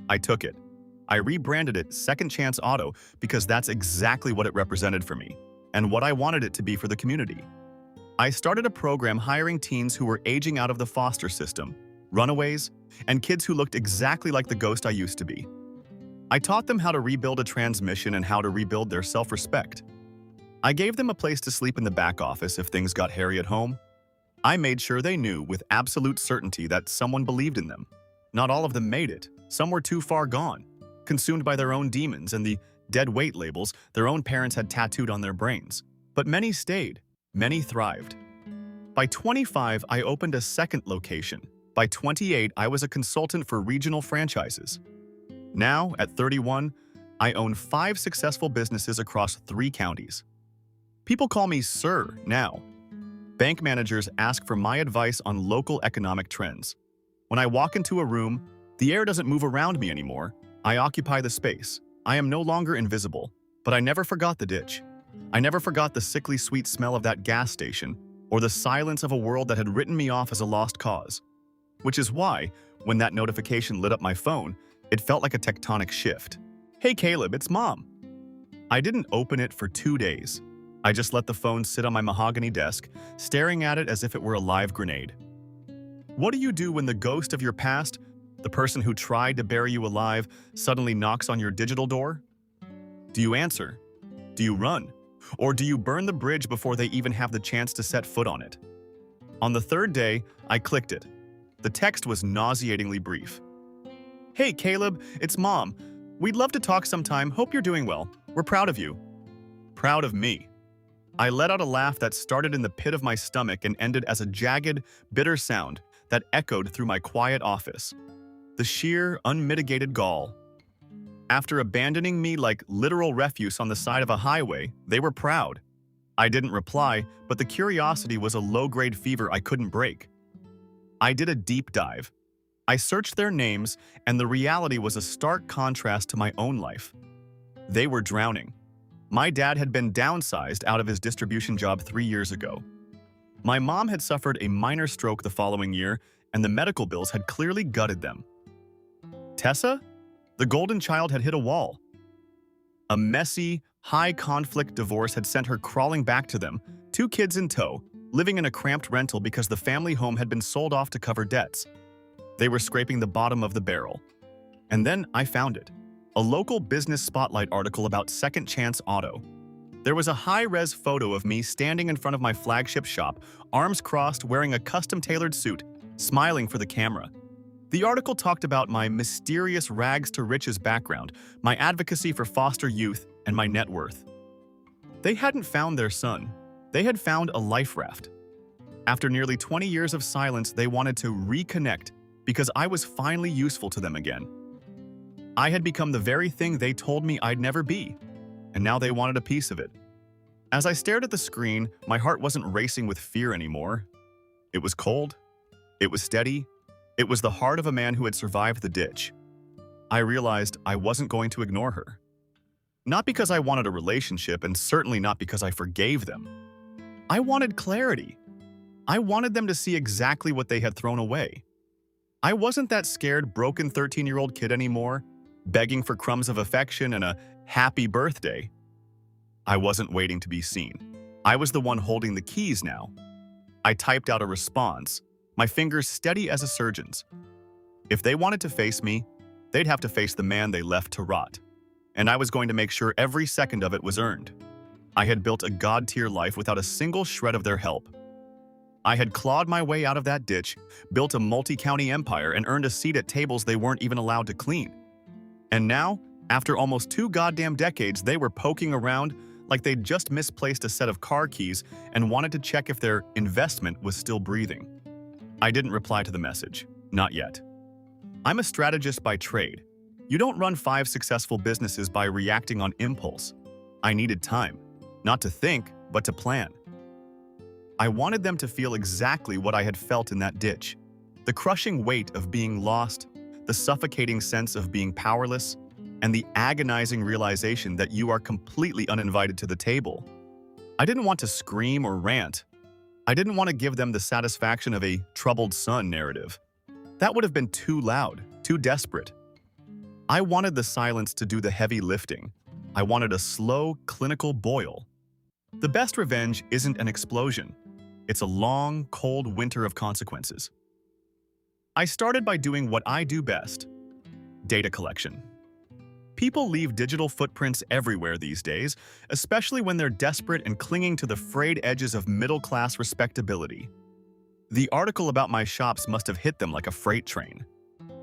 I took it. I rebranded it Second Chance Auto because that's exactly what it represented for me, and what I wanted it to be for the community. I started a program hiring teens who were aging out of the foster system, runaways, and kids who looked exactly like the ghost I used to be. I taught them how to rebuild a transmission and how to rebuild their self-respect. I gave them a place to sleep in the back office if things got hairy at home. I made sure they knew with absolute certainty that someone believed in them. Not all of them made it. Some were too far gone, consumed by their own demons and the dead weight labels their own parents had tattooed on their brains. But many stayed. Many thrived. By 25, I opened a second location. By 28, I was a consultant for regional franchises. Now, at 31, I own 5 successful businesses across 3 counties. People call me Sir now. Bank managers ask for my advice on local economic trends. When I walk into a room, the air doesn't move around me anymore. I occupy the space. I am no longer invisible, but I never forgot the ditch. I never forgot the sickly sweet smell of that gas station or the silence of a world that had written me off as a lost cause. Which is why, when that notification lit up my phone, it felt like a tectonic shift. Hey Caleb, it's Mom. I didn't open it for 2 days. I just let the phone sit on my mahogany desk, staring at it as if it were a live grenade. What do you do when the ghost of your past, the person who tried to bury you alive, suddenly knocks on your digital door? Do you answer? Do you run? Or do you burn the bridge before they even have the chance to set foot on it? On the 3rd day, I clicked it. The text was nauseatingly brief. Hey Caleb, it's Mom. We'd love to talk sometime. Hope you're doing well. We're proud of you. Proud of me. I let out a laugh that started in the pit of my stomach and ended as a jagged, bitter sound that echoed through my quiet office. The sheer, unmitigated gall. After abandoning me like literal refuse on the side of a highway, they were proud. I didn't reply, but the curiosity was a low-grade fever I couldn't break. I did a deep dive. I searched their names, and the reality was a stark contrast to my own life. They were drowning. My dad had been downsized out of his distribution job 3 years ago. My mom had suffered a minor stroke the following year, and the medical bills had clearly gutted them. Tessa? The golden child had hit a wall. A messy, high-conflict divorce had sent her crawling back to them, 2 kids in tow, living in a cramped rental because the family home had been sold off to cover debts. They were scraping the bottom of the barrel. And then I found it. A local business spotlight article about Second Chance Auto. There was a high-res photo of me standing in front of my flagship shop, arms crossed, wearing a custom-tailored suit, smiling for the camera. The article talked about my mysterious rags-to-riches background, my advocacy for foster youth, and my net worth. They hadn't found their son. They had found a life raft. After nearly 20 years of silence, they wanted to reconnect because I was finally useful to them again. I had become the very thing they told me I'd never be, and now they wanted a piece of it. As I stared at the screen, my heart wasn't racing with fear anymore. It was cold. It was steady. It was the heart of a man who had survived the ditch. I realized I wasn't going to ignore her. Not because I wanted a relationship, and certainly not because I forgave them. I wanted clarity. I wanted them to see exactly what they had thrown away. I wasn't that scared, broken 13-year-old kid anymore, begging for crumbs of affection and a happy birthday. I wasn't waiting to be seen. I was the one holding the keys now. I typed out a response, my fingers steady as a surgeon's. If they wanted to face me, they'd have to face the man they left to rot. And I was going to make sure every second of it was earned. I had built a god-tier life without a single shred of their help. I had clawed my way out of that ditch, built a multi-county empire, and earned a seat at tables they weren't even allowed to clean. And now, after almost 2 goddamn decades, they were poking around like they'd just misplaced a set of car keys and wanted to check if their investment was still breathing. I didn't reply to the message. Not yet. I'm a strategist by trade. You don't run 5 successful businesses by reacting on impulse. I needed time. Not to think, but to plan. I wanted them to feel exactly what I had felt in that ditch. The crushing weight of being lost, the suffocating sense of being powerless, and the agonizing realization that you are completely uninvited to the table. I didn't want to scream or rant. I didn't want to give them the satisfaction of a troubled son narrative. That would have been too loud, too desperate. I wanted the silence to do the heavy lifting. I wanted a slow, clinical boil. The best revenge isn't an explosion. It's a long, cold winter of consequences. I started by doing what I do best: data collection. People leave digital footprints everywhere these days, especially when they're desperate and clinging to the frayed edges of middle-class respectability. The article about my shops must have hit them like a freight train.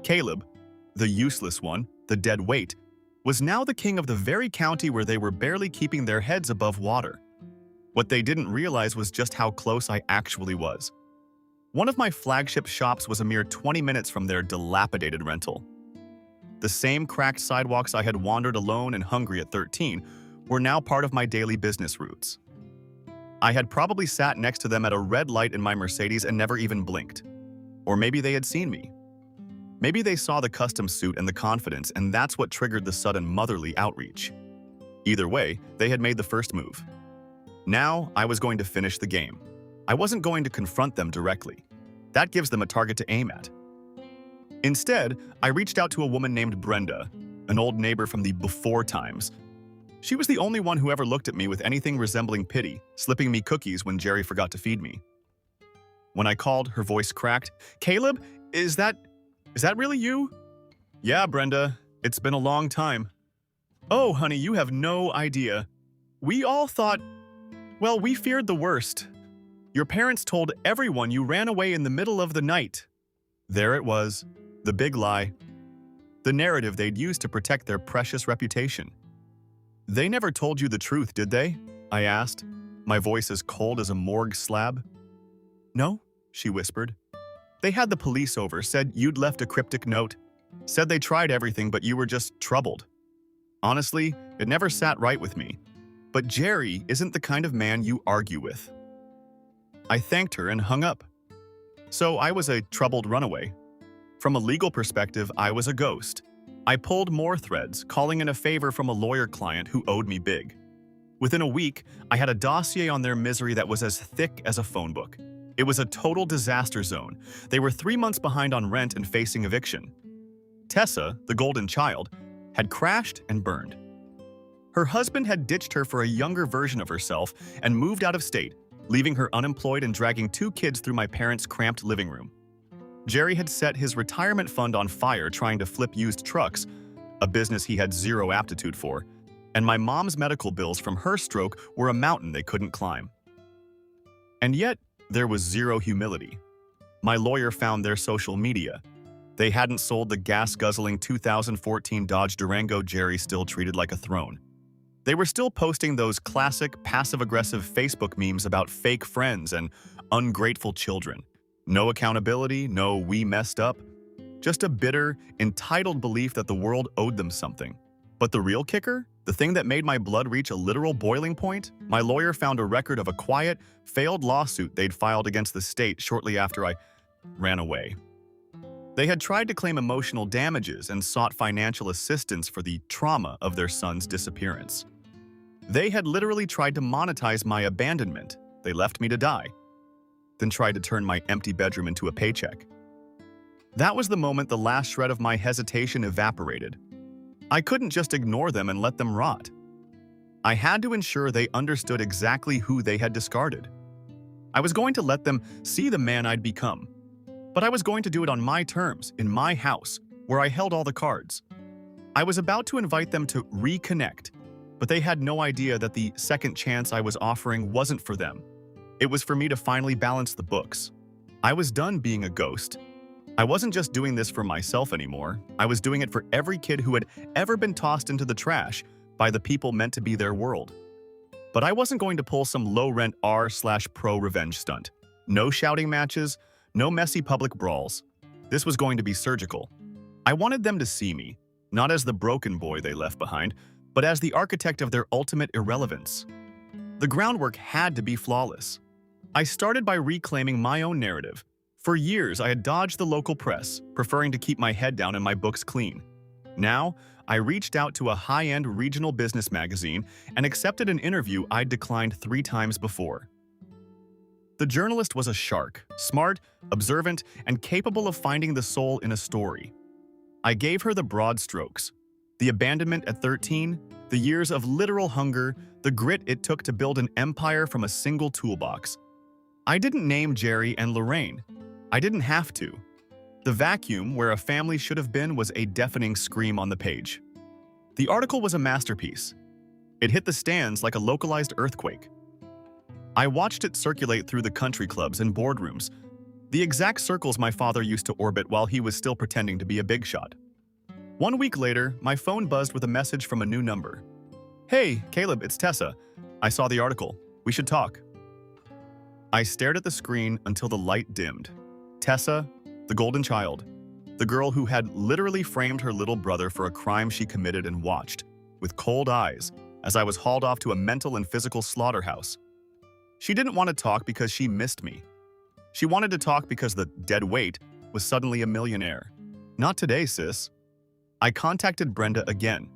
Caleb, the useless one, the dead weight, was now the king of the very county where they were barely keeping their heads above water. What they didn't realize was just how close I actually was. One of my flagship shops was a mere 20 minutes from their dilapidated rental. The same cracked sidewalks I had wandered alone and hungry at 13 were now part of my daily business routes. I had probably sat next to them at a red light in my Mercedes and never even blinked. Or maybe they had seen me. Maybe they saw the custom suit and the confidence, and that's what triggered the sudden motherly outreach. Either way, they had made the first move. Now, I was going to finish the game. I wasn't going to confront them directly. That gives them a target to aim at. Instead, I reached out to a woman named Brenda, an old neighbor from the before times. She was the only one who ever looked at me with anything resembling pity, slipping me cookies when Jerry forgot to feed me. When I called, her voice cracked. "Caleb, is that really you?" "Yeah, Brenda. It's been a long time." "Oh, honey, you have no idea. We all thought, well, we feared the worst. Your parents told everyone you ran away in the middle of the night." There it was, the big lie. The narrative they'd used to protect their precious reputation. "They never told you the truth, did they?" I asked, my voice as cold as a morgue slab. "No," she whispered. "They had the police over, said you'd left a cryptic note, said they tried everything but you were just troubled. Honestly, it never sat right with me. But Jerry isn't the kind of man you argue with." I thanked her and hung up. So I was a troubled runaway. From a legal perspective, I was a ghost. I pulled more threads, calling in a favor from a lawyer client who owed me big. Within a week, I had a dossier on their misery that was as thick as a phone book. It was a total disaster zone. They were 3 months behind on rent and facing eviction. Tessa, the golden child, had crashed and burned. Her husband had ditched her for a younger version of herself and moved out of state, leaving her unemployed and dragging 2 kids through my parents' cramped living room. Jerry had set his retirement fund on fire trying to flip used trucks, a business he had zero aptitude for, and my mom's medical bills from her stroke were a mountain they couldn't climb. And yet, there was zero humility. My lawyer found their social media. They hadn't sold the gas-guzzling 2014 Dodge Durango Jerry still treated like a throne. They were still posting those classic passive-aggressive Facebook memes about fake friends and ungrateful children. No accountability, no "we messed up." Just a bitter, entitled belief that the world owed them something. But the real kicker? The thing that made my blood reach a literal boiling point? My lawyer found a record of a quiet, failed lawsuit they'd filed against the state shortly after I ran away. They had tried to claim emotional damages and sought financial assistance for the trauma of their son's disappearance. They had literally tried to monetize my abandonment. They left me to die, then tried to turn my empty bedroom into a paycheck. That was the moment the last shred of my hesitation evaporated. I couldn't just ignore them and let them rot. I had to ensure they understood exactly who they had discarded. I was going to let them see the man I'd become. But I was going to do it on my terms, in my house, where I held all the cards. I was about to invite them to reconnect, but they had no idea that the second chance I was offering wasn't for them. It was for me to finally balance the books. I was done being a ghost. I wasn't just doing this for myself anymore. I was doing it for every kid who had ever been tossed into the trash by the people meant to be their world. But I wasn't going to pull some low-rent R/pro revenge stunt. No shouting matches, no messy public brawls. This was going to be surgical. I wanted them to see me, not as the broken boy they left behind, but as the architect of their ultimate irrelevance. The groundwork had to be flawless. I started by reclaiming my own narrative. For years, I had dodged the local press, preferring to keep my head down and my books clean. Now, I reached out to a high-end regional business magazine and accepted an interview I'd declined 3 times before. The journalist was a shark, smart, observant, and capable of finding the soul in a story. I gave her the broad strokes: the abandonment at 13, the years of literal hunger, the grit it took to build an empire from a single toolbox. I didn't name Jerry and Lorraine. I didn't have to. The vacuum where a family should have been was a deafening scream on the page. The article was a masterpiece. It hit the stands like a localized earthquake. I watched it circulate through the country clubs and boardrooms, the exact circles my father used to orbit while he was still pretending to be a big shot. 1 week later, my phone buzzed with a message from a new number. "Hey, Caleb, it's Tessa. I saw the article. We should talk." I stared at the screen until the light dimmed. Tessa, the golden child, the girl who had literally framed her little brother for a crime she committed and watched, with cold eyes, as I was hauled off to a mental and physical slaughterhouse. She didn't want to talk because she missed me. She wanted to talk because the dead weight was suddenly a millionaire. "Not today, sis." I contacted Brenda again.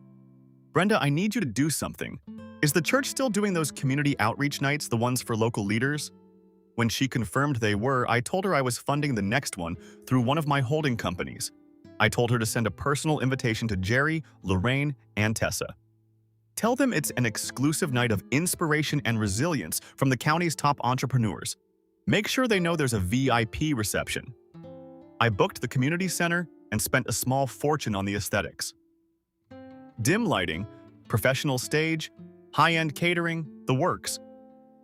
"Brenda, I need you to do something. Is the church still doing those community outreach nights, the ones for local leaders?" When she confirmed they were, I told her I was funding the next one through one of my holding companies. I told her to send a personal invitation to Jerry, Lorraine, and Tessa. "Tell them it's an exclusive night of inspiration and resilience from the county's top entrepreneurs. Make sure they know there's a VIP reception." I booked the community center and spent a small fortune on the aesthetics. Dim lighting, professional stage, high-end catering, the works.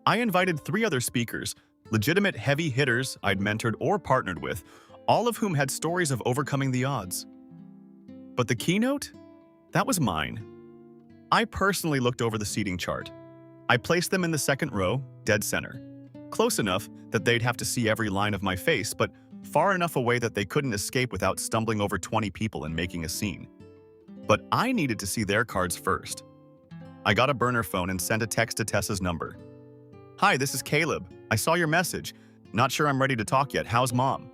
I invited 3 other speakers, legitimate heavy hitters I'd mentored or partnered with, all of whom had stories of overcoming the odds. But the keynote? That was mine. I personally looked over the seating chart. I placed them in the second row, dead center. Close enough that they'd have to see every line of my face, but far enough away that they couldn't escape without stumbling over 20 people and making a scene. But I needed to see their cards first. I got a burner phone and sent a text to Tessa's number. "Hi, this is Caleb. I saw your message. Not sure I'm ready to talk yet. How's Mom?"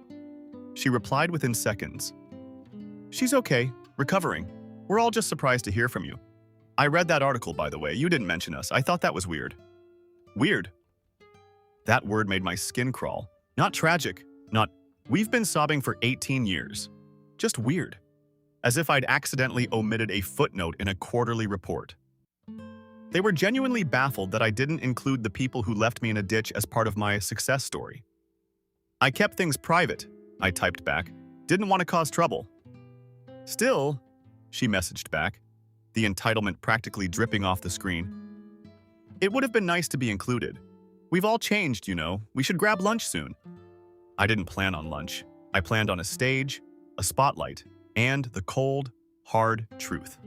She replied within seconds. "She's okay, recovering. We're all just surprised to hear from you. I read that article, by the way. You didn't mention us. I thought that was weird." Weird? That word made my skin crawl. Not tragic, not, "We've been sobbing for 18 years. Just weird. As if I'd accidentally omitted a footnote in a quarterly report. They were genuinely baffled that I didn't include the people who left me in a ditch as part of my success story. "I kept things private," I typed back. "Didn't want to cause trouble." "Still," she messaged back, the entitlement practically dripping off the screen. "It would have been nice to be included. We've all changed, you know. We should grab lunch soon." I didn't plan on lunch. I planned on a stage, a spotlight, and the cold, hard truth.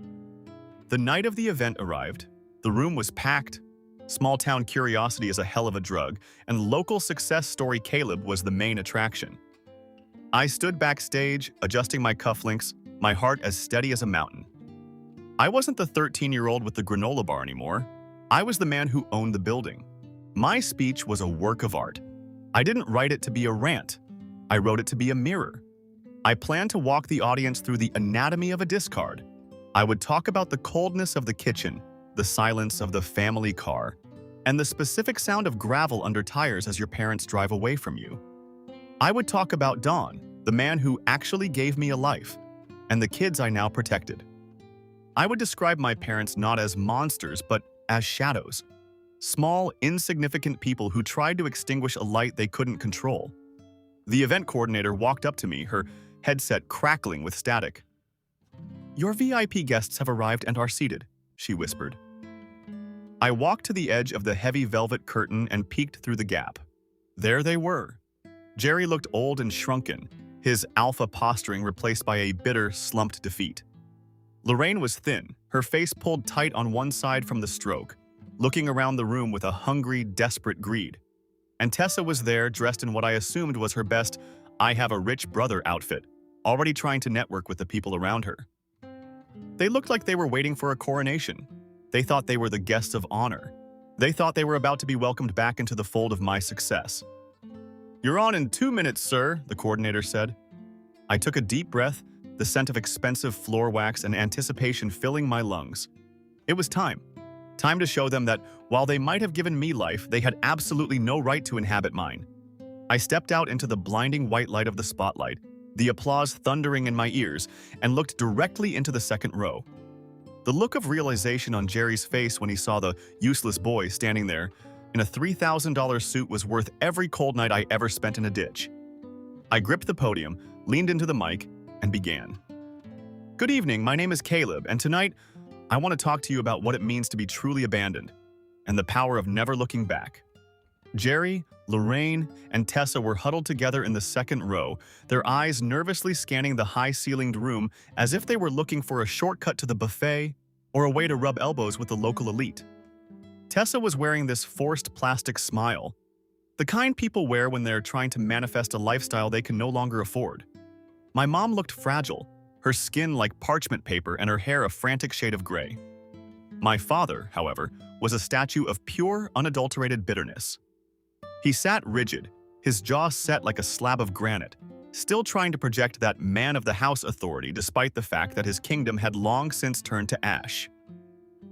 The night of the event arrived. The room was packed. Small-town curiosity is a hell of a drug, and local success story Caleb was the main attraction. I stood backstage, adjusting my cufflinks, my heart as steady as a mountain. I wasn't the 13-year-old with the granola bar anymore. I was the man who owned the building. My speech was a work of art. I didn't write it to be a rant. I wrote it to be a mirror. I planned to walk the audience through the anatomy of a discard. I would talk about the coldness of the kitchen, the silence of the family car, and the specific sound of gravel under tires as your parents drive away from you. I would talk about Don, the man who actually gave me a life, and the kids I now protected. I would describe my parents not as monsters, but as shadows. Small, insignificant people who tried to extinguish a light they couldn't control. The event coordinator walked up to me, her headset crackling with static. "Your VIP guests have arrived and are seated," she whispered. I walked to the edge of the heavy velvet curtain and peeked through the gap. There they were. Jerry looked old and shrunken, his alpha posturing replaced by a bitter, slumped defeat. Lorraine was thin, her face pulled tight on one side from the stroke, looking around the room with a hungry, desperate greed. And Tessa was there, dressed in what I assumed was her best "I have a rich brother" outfit, already trying to network with the people around her. They looked like they were waiting for a coronation. They thought they were the guests of honor. They thought they were about to be welcomed back into the fold of my success. "You're on in 2 minutes, sir," the coordinator said. I took a deep breath, the scent of expensive floor wax and anticipation filling my lungs. It was time. Time to show them that while they might have given me life, they had absolutely no right to inhabit mine. I stepped out into the blinding white light of the spotlight, the applause thundering in my ears, and looked directly into the second row. The look of realization on Jerry's face when he saw the useless boy standing there in a $3,000 suit was worth every cold night I ever spent in a ditch. I gripped the podium, leaned into the mic, and began. Good evening, my name is Caleb, and tonight I want to talk to you about what it means to be truly abandoned and the power of never looking back. Jerry, Lorraine, and Tessa were huddled together in the second row, their eyes nervously scanning the high-ceilinged room as if they were looking for a shortcut to the buffet or a way to rub elbows with the local elite. Tessa was wearing this forced plastic smile, the kind people wear when they're trying to manifest a lifestyle they can no longer afford. My mom looked fragile, her skin like parchment paper and her hair a frantic shade of gray. My father, however, was a statue of pure, unadulterated bitterness. He sat rigid, his jaw set like a slab of granite, still trying to project that man-of-the-house authority despite the fact that his kingdom had long since turned to ash.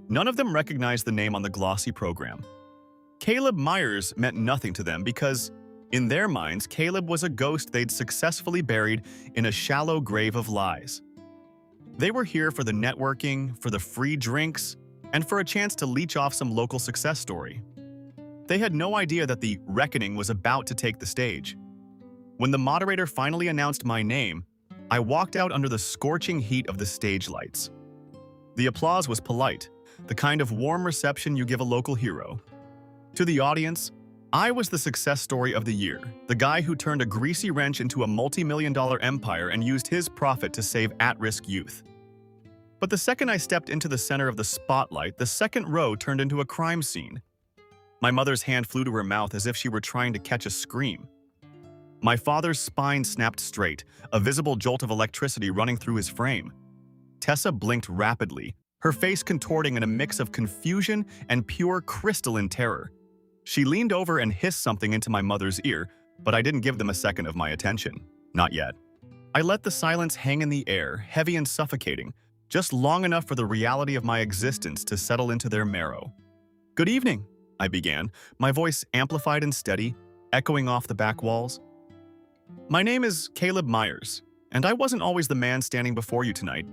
None of them recognized the name on the glossy program. Caleb Myers meant nothing to them because, in their minds, Caleb was a ghost they'd successfully buried in a shallow grave of lies. They were here for the networking, for the free drinks, and for a chance to leech off some local success story. They had no idea that the reckoning was about to take the stage. When the moderator finally announced my name, I walked out under the scorching heat of the stage lights. The applause was polite, the kind of warm reception you give a local hero. To the audience, I was the success story of the year, the guy who turned a greasy wrench into a multi-million-dollar empire and used his profit to save at-risk youth. But the second I stepped into the center of the spotlight, the second row turned into a crime scene. My mother's hand flew to her mouth as if she were trying to catch a scream. My father's spine snapped straight, a visible jolt of electricity running through his frame. Tessa blinked rapidly, her face contorting in a mix of confusion and pure crystalline terror. She leaned over and hissed something into my mother's ear, but I didn't give them a second of my attention. Not yet. I let the silence hang in the air, heavy and suffocating, just long enough for the reality of my existence to settle into their marrow. "Good evening," I began, my voice amplified and steady, echoing off the back walls. "My name is Caleb Myers, and I wasn't always the man standing before you tonight.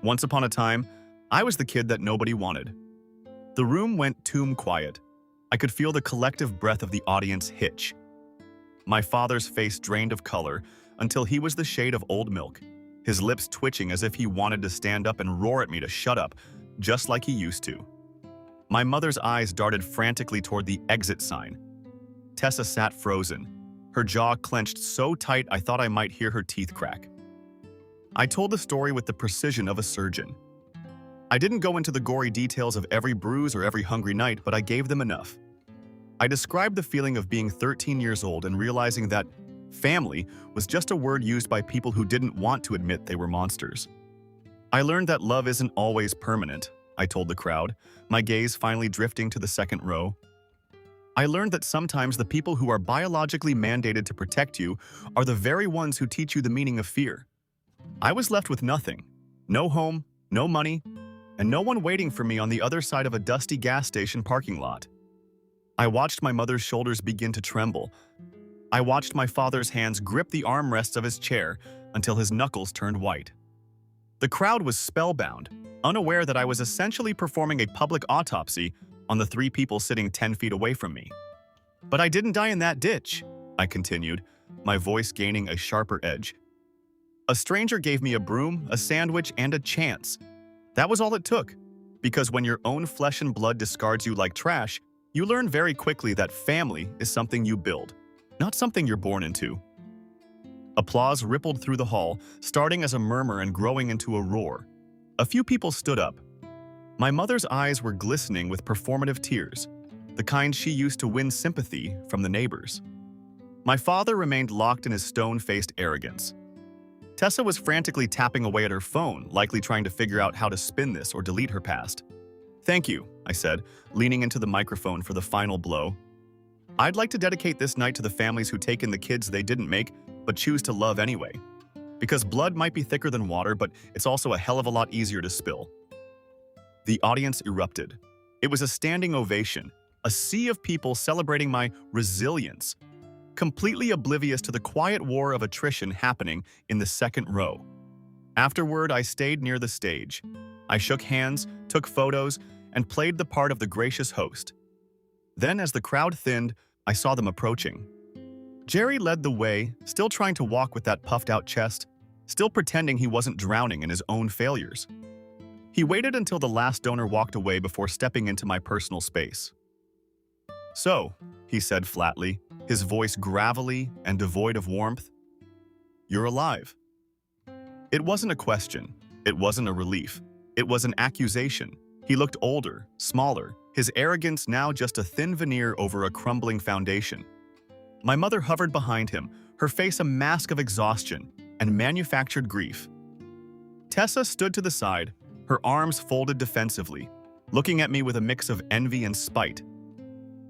Once upon a time, I was the kid that nobody wanted." The room went tomb quiet. I could feel the collective breath of the audience hitch. My father's face drained of color until he was the shade of old milk, his lips twitching as if he wanted to stand up and roar at me to shut up, just like he used to. My mother's eyes darted frantically toward the exit sign. Tessa sat frozen, her jaw clenched so tight I thought I might hear her teeth crack. I told the story with the precision of a surgeon. I didn't go into the gory details of every bruise or every hungry night, but I gave them enough. I described the feeling of being 13 years old and realizing that family was just a word used by people who didn't want to admit they were monsters. I learned that love isn't always permanent, I told the crowd, my gaze finally drifting to the second row. I learned that sometimes the people who are biologically mandated to protect you are the very ones who teach you the meaning of fear. I was left with nothing. No home, no money, and no one waiting for me on the other side of a dusty gas station parking lot. I watched my mother's shoulders begin to tremble. I watched my father's hands grip the armrests of his chair until his knuckles turned white. The crowd was spellbound, unaware that I was essentially performing a public autopsy on the three people sitting 10 feet away from me. "But I didn't die in that ditch," I continued, my voice gaining a sharper edge. "A stranger gave me a broom, a sandwich, and a chance. That was all it took, because when your own flesh and blood discards you like trash, you learn very quickly that family is something you build, not something you're born into." Applause rippled through the hall, starting as a murmur and growing into a roar. A few people stood up. My mother's eyes were glistening with performative tears, the kind she used to win sympathy from the neighbors. My father remained locked in his stone-faced arrogance. Tessa was frantically tapping away at her phone, likely trying to figure out how to spin this or delete her past. "Thank you," I said, leaning into the microphone for the final blow. "I'd like to dedicate this night to the families who take in the kids they didn't make, but choose to love anyway. Because blood might be thicker than water, but it's also a hell of a lot easier to spill. The audience erupted. It was a standing ovation, a sea of people celebrating my resilience, completely oblivious to the quiet war of attrition happening in the second row. Afterward, I stayed near the stage. I shook hands, took photos, and played the part of the gracious host. Then, as the crowd thinned, I saw them approaching. Jerry led the way, still trying to walk with that puffed-out chest, still pretending he wasn't drowning in his own failures. He waited until the last donor walked away before stepping into my personal space. "So," he said flatly, his voice gravelly and devoid of warmth, "you're alive." It wasn't a question. It wasn't a relief. It was an accusation. He looked older, smaller, his arrogance now just a thin veneer over a crumbling foundation. My mother hovered behind him, her face a mask of exhaustion and manufactured grief. Tessa stood to the side, her arms folded defensively, looking at me with a mix of envy and spite.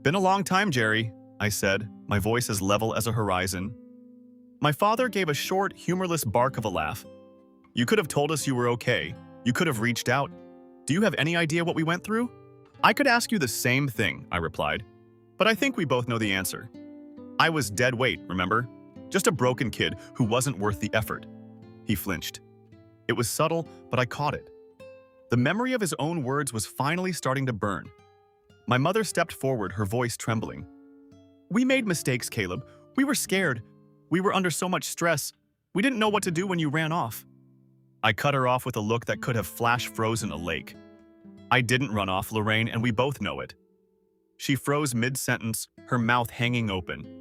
"Been a long time, Jerry," I said, my voice as level as a horizon. My father gave a short, humorless bark of a laugh. "You could have told us you were okay. You could have reached out. Do you have any idea what we went through?" "I could ask you the same thing," I replied, "but I think we both know the answer. I was dead weight, remember? Just a broken kid who wasn't worth the effort." He flinched. It was subtle, but I caught it. The memory of his own words was finally starting to burn. My mother stepped forward, her voice trembling. "We made mistakes, Caleb. We were scared. We were under so much stress. We didn't know what to do when you ran off." I cut her off with a look that could have flash-frozen a lake. "I didn't run off, Lorraine, and we both know it." She froze mid-sentence, her mouth hanging open.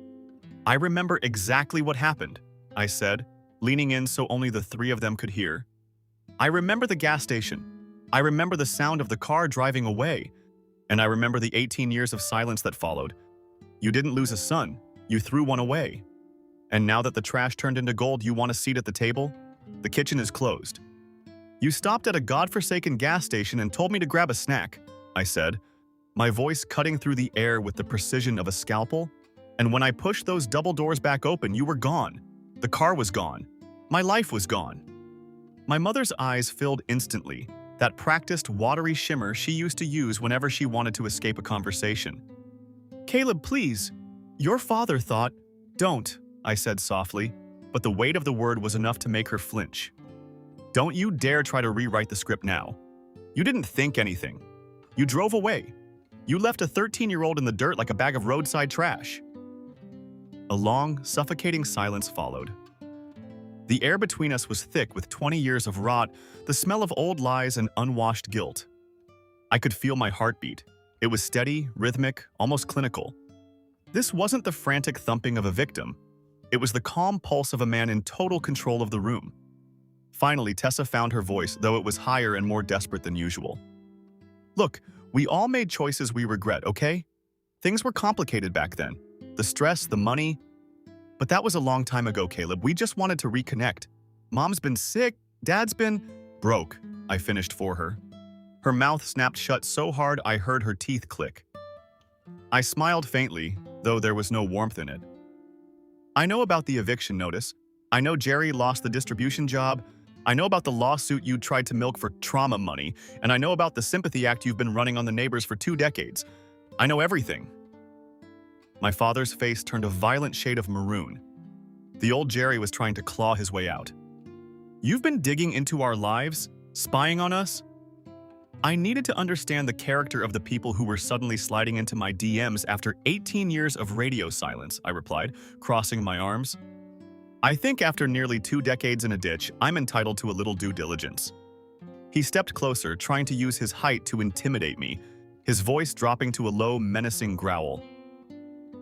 "I remember exactly what happened," I said, leaning in so only the three of them could hear. "I remember the gas station. I remember the sound of the car driving away. And I remember the 18 years of silence that followed. You didn't lose a son. You threw one away. And now that the trash turned into gold, you want a seat at the table? The kitchen is closed. You stopped at a godforsaken gas station and told me to grab a snack," I said, my voice cutting through the air with the precision of a scalpel. "And when I pushed those double doors back open, you were gone. The car was gone. My life was gone." My mother's eyes filled instantly, that practiced watery shimmer she used to use whenever she wanted to escape a conversation. "Caleb, please. Your father thought—" "Don't," I said softly, but the weight of the word was enough to make her flinch. "Don't you dare try to rewrite the script now. You didn't think anything. You drove away. You left a 13-year-old in the dirt like a bag of roadside trash." A long, suffocating silence followed. The air between us was thick with 20 years of rot, the smell of old lies and unwashed guilt. I could feel my heartbeat. It was steady, rhythmic, almost clinical. This wasn't the frantic thumping of a victim. It was the calm pulse of a man in total control of the room. Finally, Tessa found her voice, though it was higher and more desperate than usual. "Look, we all made choices we regret, okay? Things were complicated back then. The stress, the money. But that was a long time ago, Caleb. We just wanted to reconnect. Mom's been sick, Dad's been broke," I finished for her. Her mouth snapped shut so hard I heard her teeth click. I smiled faintly, though there was no warmth in it. "I know about the eviction notice. I know Jerry lost the distribution job. I know about the lawsuit you tried to milk for trauma money, and I know about the sympathy act you've been running on the neighbors for 2 decades. I know everything." My father's face turned a violent shade of maroon. The old Jerry was trying to claw his way out. "You've been digging into our lives? Spying on us?" I needed to understand the character of the people who were suddenly sliding into my DMs after 18 years of radio silence, I replied, crossing my arms. "I think after nearly 2 decades in a ditch, I'm entitled to a little due diligence." He stepped closer, trying to use his height to intimidate me, his voice dropping to a low, menacing growl.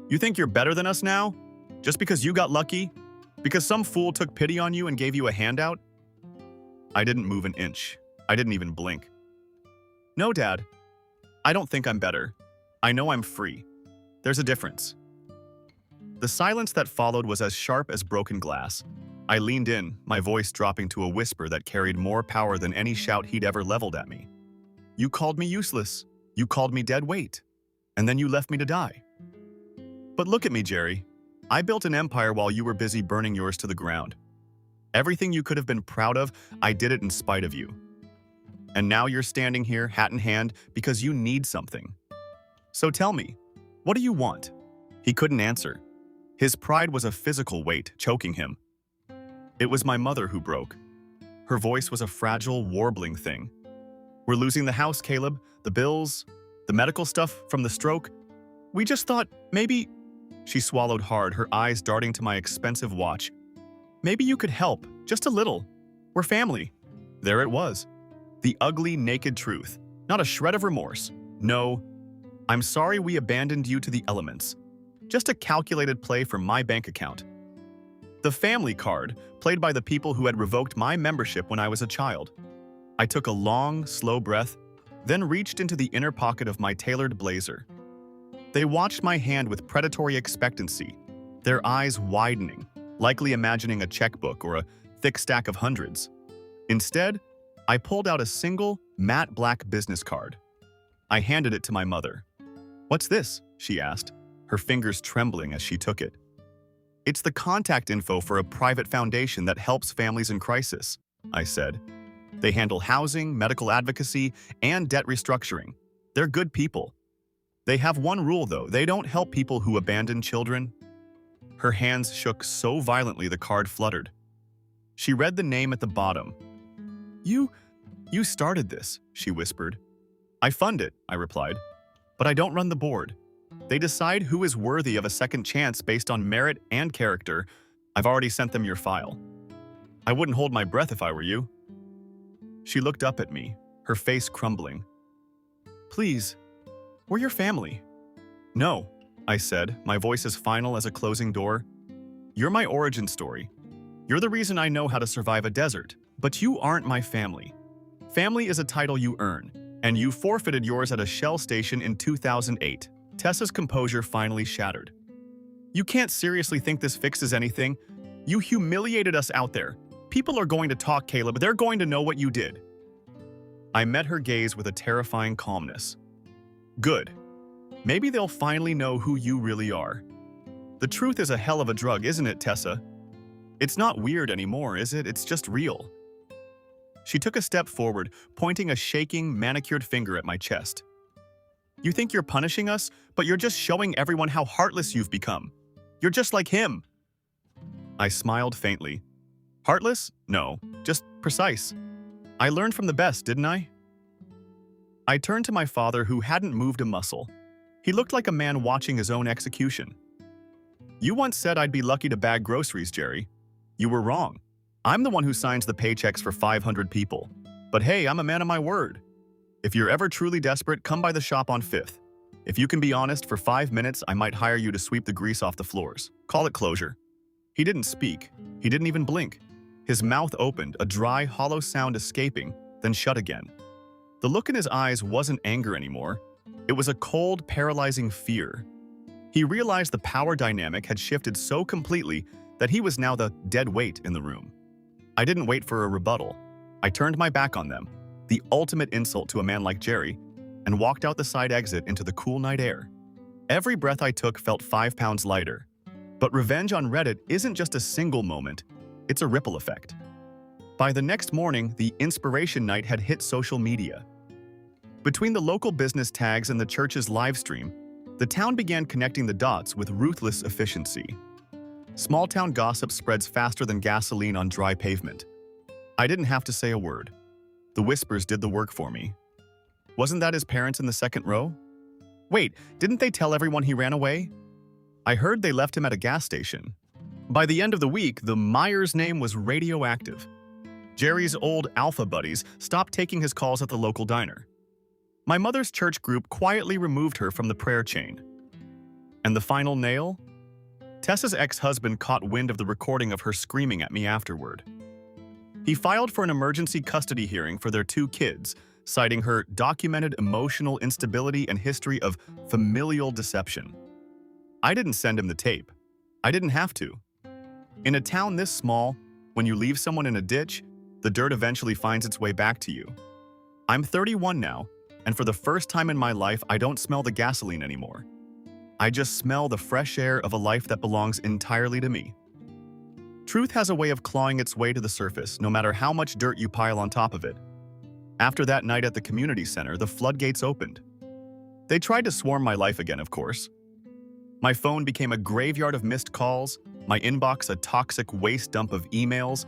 "You think you're better than us now? Just because you got lucky? Because some fool took pity on you and gave you a handout?" I didn't move an inch. I didn't even blink. "No, Dad. I don't think I'm better. I know I'm free. There's a difference." The silence that followed was as sharp as broken glass. I leaned in, my voice dropping to a whisper that carried more power than any shout he'd ever leveled at me. "You called me useless. You called me dead weight. And then you left me to die. But look at me, Jerry. I built an empire while you were busy burning yours to the ground. Everything you could have been proud of, I did it in spite of you. And now you're standing here, hat in hand, because you need something. So tell me, what do you want?" He couldn't answer. His pride was a physical weight, choking him. It was my mother who broke. Her voice was a fragile, warbling thing. "We're losing the house, Caleb, the bills, the medical stuff from the stroke. We just thought, maybe—" She swallowed hard, her eyes darting to my expensive watch. "Maybe you could help, just a little. We're family." There it was. The ugly, naked truth. Not a shred of remorse. No. "I'm sorry we abandoned you to the elements. Just a calculated play for my bank account." The family card, played by the people who had revoked my membership when I was a child. I took a long, slow breath, then reached into the inner pocket of my tailored blazer. They watched my hand with predatory expectancy, their eyes widening, likely imagining a checkbook or a thick stack of hundreds. Instead, I pulled out a single, matte black business card. I handed it to my mother. "What's this?" she asked, her fingers trembling as she took it. "It's the contact info for a private foundation that helps families in crisis," I said. "They handle housing, medical advocacy, and debt restructuring. They're good people. They have one rule, though. They don't help people who abandon children." Her hands shook so violently the card fluttered. She read the name at the bottom. You started this," she whispered. "I fund it," I replied. "But I don't run the board. They decide who is worthy of a second chance based on merit and character. I've already sent them your file. I wouldn't hold my breath if I were you." She looked up at me, her face crumbling. "Please, we're your family." "No," I said, my voice as final as a closing door. "You're my origin story. You're the reason I know how to survive a desert, but you aren't my family. Family is a title you earn, and you forfeited yours at a Shell station in 2008. Tessa's composure finally shattered. "You can't seriously think this fixes anything? You humiliated us out there. People are going to talk, Caleb. They're going to know what you did." I met her gaze with a terrifying calmness. "Good. Maybe they'll finally know who you really are. The truth is a hell of a drug, isn't it, Tessa? It's not weird anymore, is it? It's just real." She took a step forward, pointing a shaking, manicured finger at my chest. "You think you're punishing us, but you're just showing everyone how heartless you've become. You're just like him." I smiled faintly. "Heartless? No, just precise. I learned from the best, didn't I?" I turned to my father, who hadn't moved a muscle. He looked like a man watching his own execution. "You once said I'd be lucky to bag groceries, Jerry. You were wrong. I'm the one who signs the paychecks for 500 people. But hey, I'm a man of my word. If you're ever truly desperate, come by the shop on 5th. If you can be honest, for 5 minutes, I might hire you to sweep the grease off the floors. Call it closure." He didn't speak. He didn't even blink. His mouth opened, a dry, hollow sound escaping, then shut again. The look in his eyes wasn't anger anymore. It was a cold, paralyzing fear. He realized the power dynamic had shifted so completely that he was now the dead weight in the room. I didn't wait for a rebuttal. I turned my back on them, the ultimate insult to a man like Jerry, and walked out the side exit into the cool night air. Every breath I took felt 5 pounds lighter. But revenge on Reddit isn't just a single moment, it's a ripple effect. By the next morning, the inspiration night had hit social media. Between the local business tags and the church's live stream, the town began connecting the dots with ruthless efficiency. Small-town gossip spreads faster than gasoline on dry pavement. I didn't have to say a word. The whispers did the work for me. Wasn't that his parents in the second row? Wait, didn't they tell everyone he ran away? I heard they left him at a gas station. By the end of the week, the Myers name was radioactive. Jerry's old alpha buddies stopped taking his calls at the local diner. My mother's church group quietly removed her from the prayer chain. And the final nail? Tessa's ex-husband caught wind of the recording of her screaming at me afterward. He filed for an emergency custody hearing for their 2 kids, citing her documented emotional instability and history of familial deception. I didn't send him the tape. I didn't have to. In a town this small, when you leave someone in a ditch, the dirt eventually finds its way back to you. I'm 31 now, and for the first time in my life, I don't smell the gasoline anymore. I just smell the fresh air of a life that belongs entirely to me. Truth has a way of clawing its way to the surface, no matter how much dirt you pile on top of it. After that night at the community center, the floodgates opened. They tried to swarm my life again, of course. My phone became a graveyard of missed calls, my inbox a toxic waste dump of emails,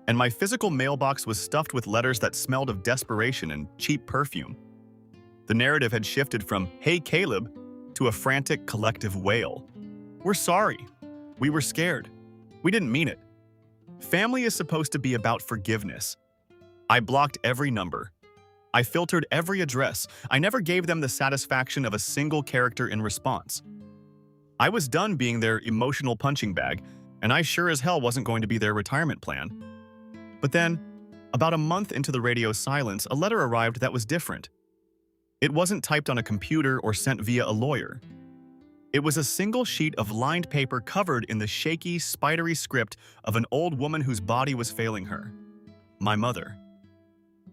and my physical mailbox was stuffed with letters that smelled of desperation and cheap perfume. The narrative had shifted from, "Hey Caleb," to a frantic collective wail. "We're sorry. We were scared. We didn't mean it." Family is supposed to be about forgiveness. I blocked every number. I filtered every address. I never gave them the satisfaction of a single character in response. I was done being their emotional punching bag, and I sure as hell wasn't going to be their retirement plan. But then, about a month into the radio silence, a letter arrived that was different. It wasn't typed on a computer or sent via a lawyer. It was a single sheet of lined paper covered in the shaky, spidery script of an old woman whose body was failing her. My mother.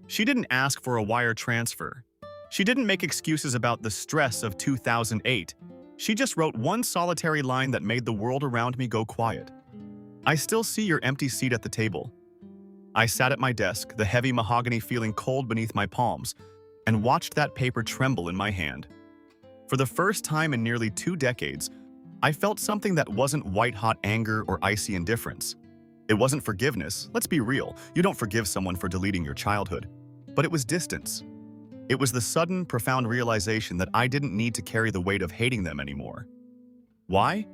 She didn't ask for a wire transfer. She didn't make excuses about the stress of 2008. She just wrote one solitary line that made the world around me go quiet. "I still see your empty seat at the table." I sat at my desk, the heavy mahogany feeling cold beneath my palms, and watched that paper tremble in my hand. For the first time in nearly 2 decades, I felt something that wasn't white-hot anger or icy indifference. It wasn't forgiveness. Let's be real, you don't forgive someone for deleting your childhood. But it was distance. It was the sudden, profound realization that I didn't need to carry the weight of hating them anymore. Why?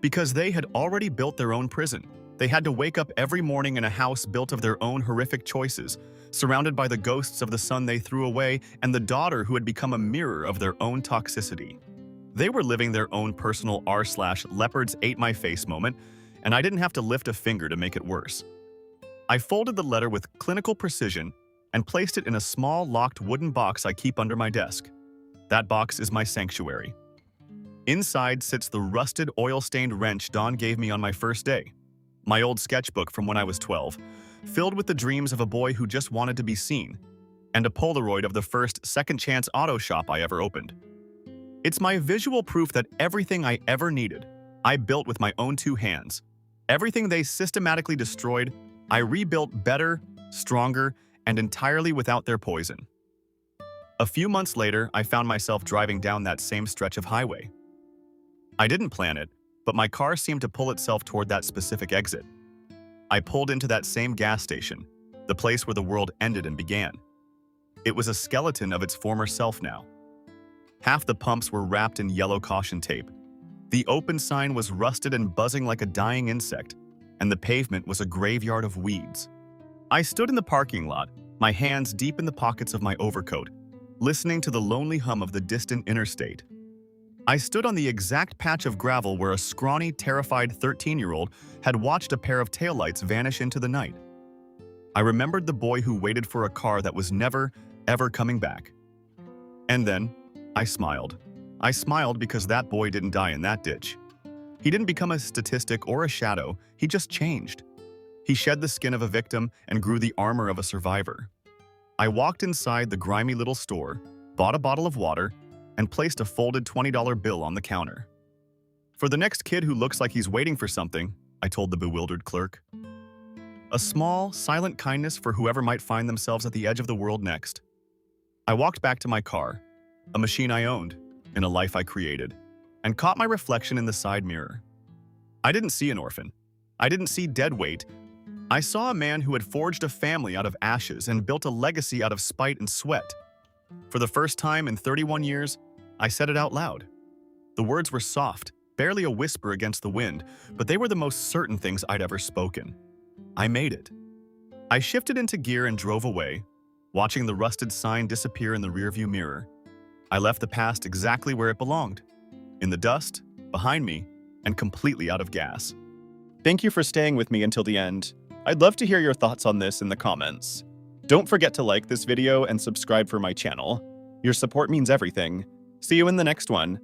Because they had already built their own prison. They had to wake up every morning in a house built of their own horrific choices, surrounded by the ghosts of the son they threw away and the daughter who had become a mirror of their own toxicity. They were living their own personal r/leopards ate my face moment, and I didn't have to lift a finger to make it worse. I folded the letter with clinical precision and placed it in a small, locked wooden box I keep under my desk. That box is my sanctuary. Inside sits the rusted, oil-stained wrench Dawn gave me on my first day. My old sketchbook from when I was 12, filled with the dreams of a boy who just wanted to be seen, and a Polaroid of the first second-chance auto shop I ever opened. It's my visual proof that everything I ever needed, I built with my own 2 hands. Everything they systematically destroyed, I rebuilt better, stronger, and entirely without their poison. A few months later, I found myself driving down that same stretch of highway. I didn't plan it, but my car seemed to pull itself toward that specific exit. I pulled into that same gas station, the place where the world ended and began. It was a skeleton of its former self now. Half the pumps were wrapped in yellow caution tape. The open sign was rusted and buzzing like a dying insect, and the pavement was a graveyard of weeds. I stood in the parking lot, my hands deep in the pockets of my overcoat, listening to the lonely hum of the distant interstate. I stood on the exact patch of gravel where a scrawny, terrified 13-year-old had watched a pair of taillights vanish into the night. I remembered the boy who waited for a car that was never, ever coming back. And then, I smiled. I smiled because that boy didn't die in that ditch. He didn't become a statistic or a shadow, he just changed. He shed the skin of a victim and grew the armor of a survivor. I walked inside the grimy little store, bought a bottle of water, and placed a folded $20 bill on the counter. "For the next kid who looks like he's waiting for something," I told the bewildered clerk. A small, silent kindness for whoever might find themselves at the edge of the world next. I walked back to my car, a machine I owned, in a life I created, and caught my reflection in the side mirror. I didn't see an orphan. I didn't see dead weight. I saw a man who had forged a family out of ashes and built a legacy out of spite and sweat. For the first time in 31 years, I said it out loud. The words were soft, barely a whisper against the wind, but they were the most certain things I'd ever spoken. I made it. I shifted into gear and drove away, watching the rusted sign disappear in the rearview mirror. I left the past exactly where it belonged, in the dust, behind me, and completely out of gas. Thank you for staying with me until the end. I'd love to hear your thoughts on this in the comments. Don't forget to like this video and subscribe for my channel. Your support means everything. See you in the next one.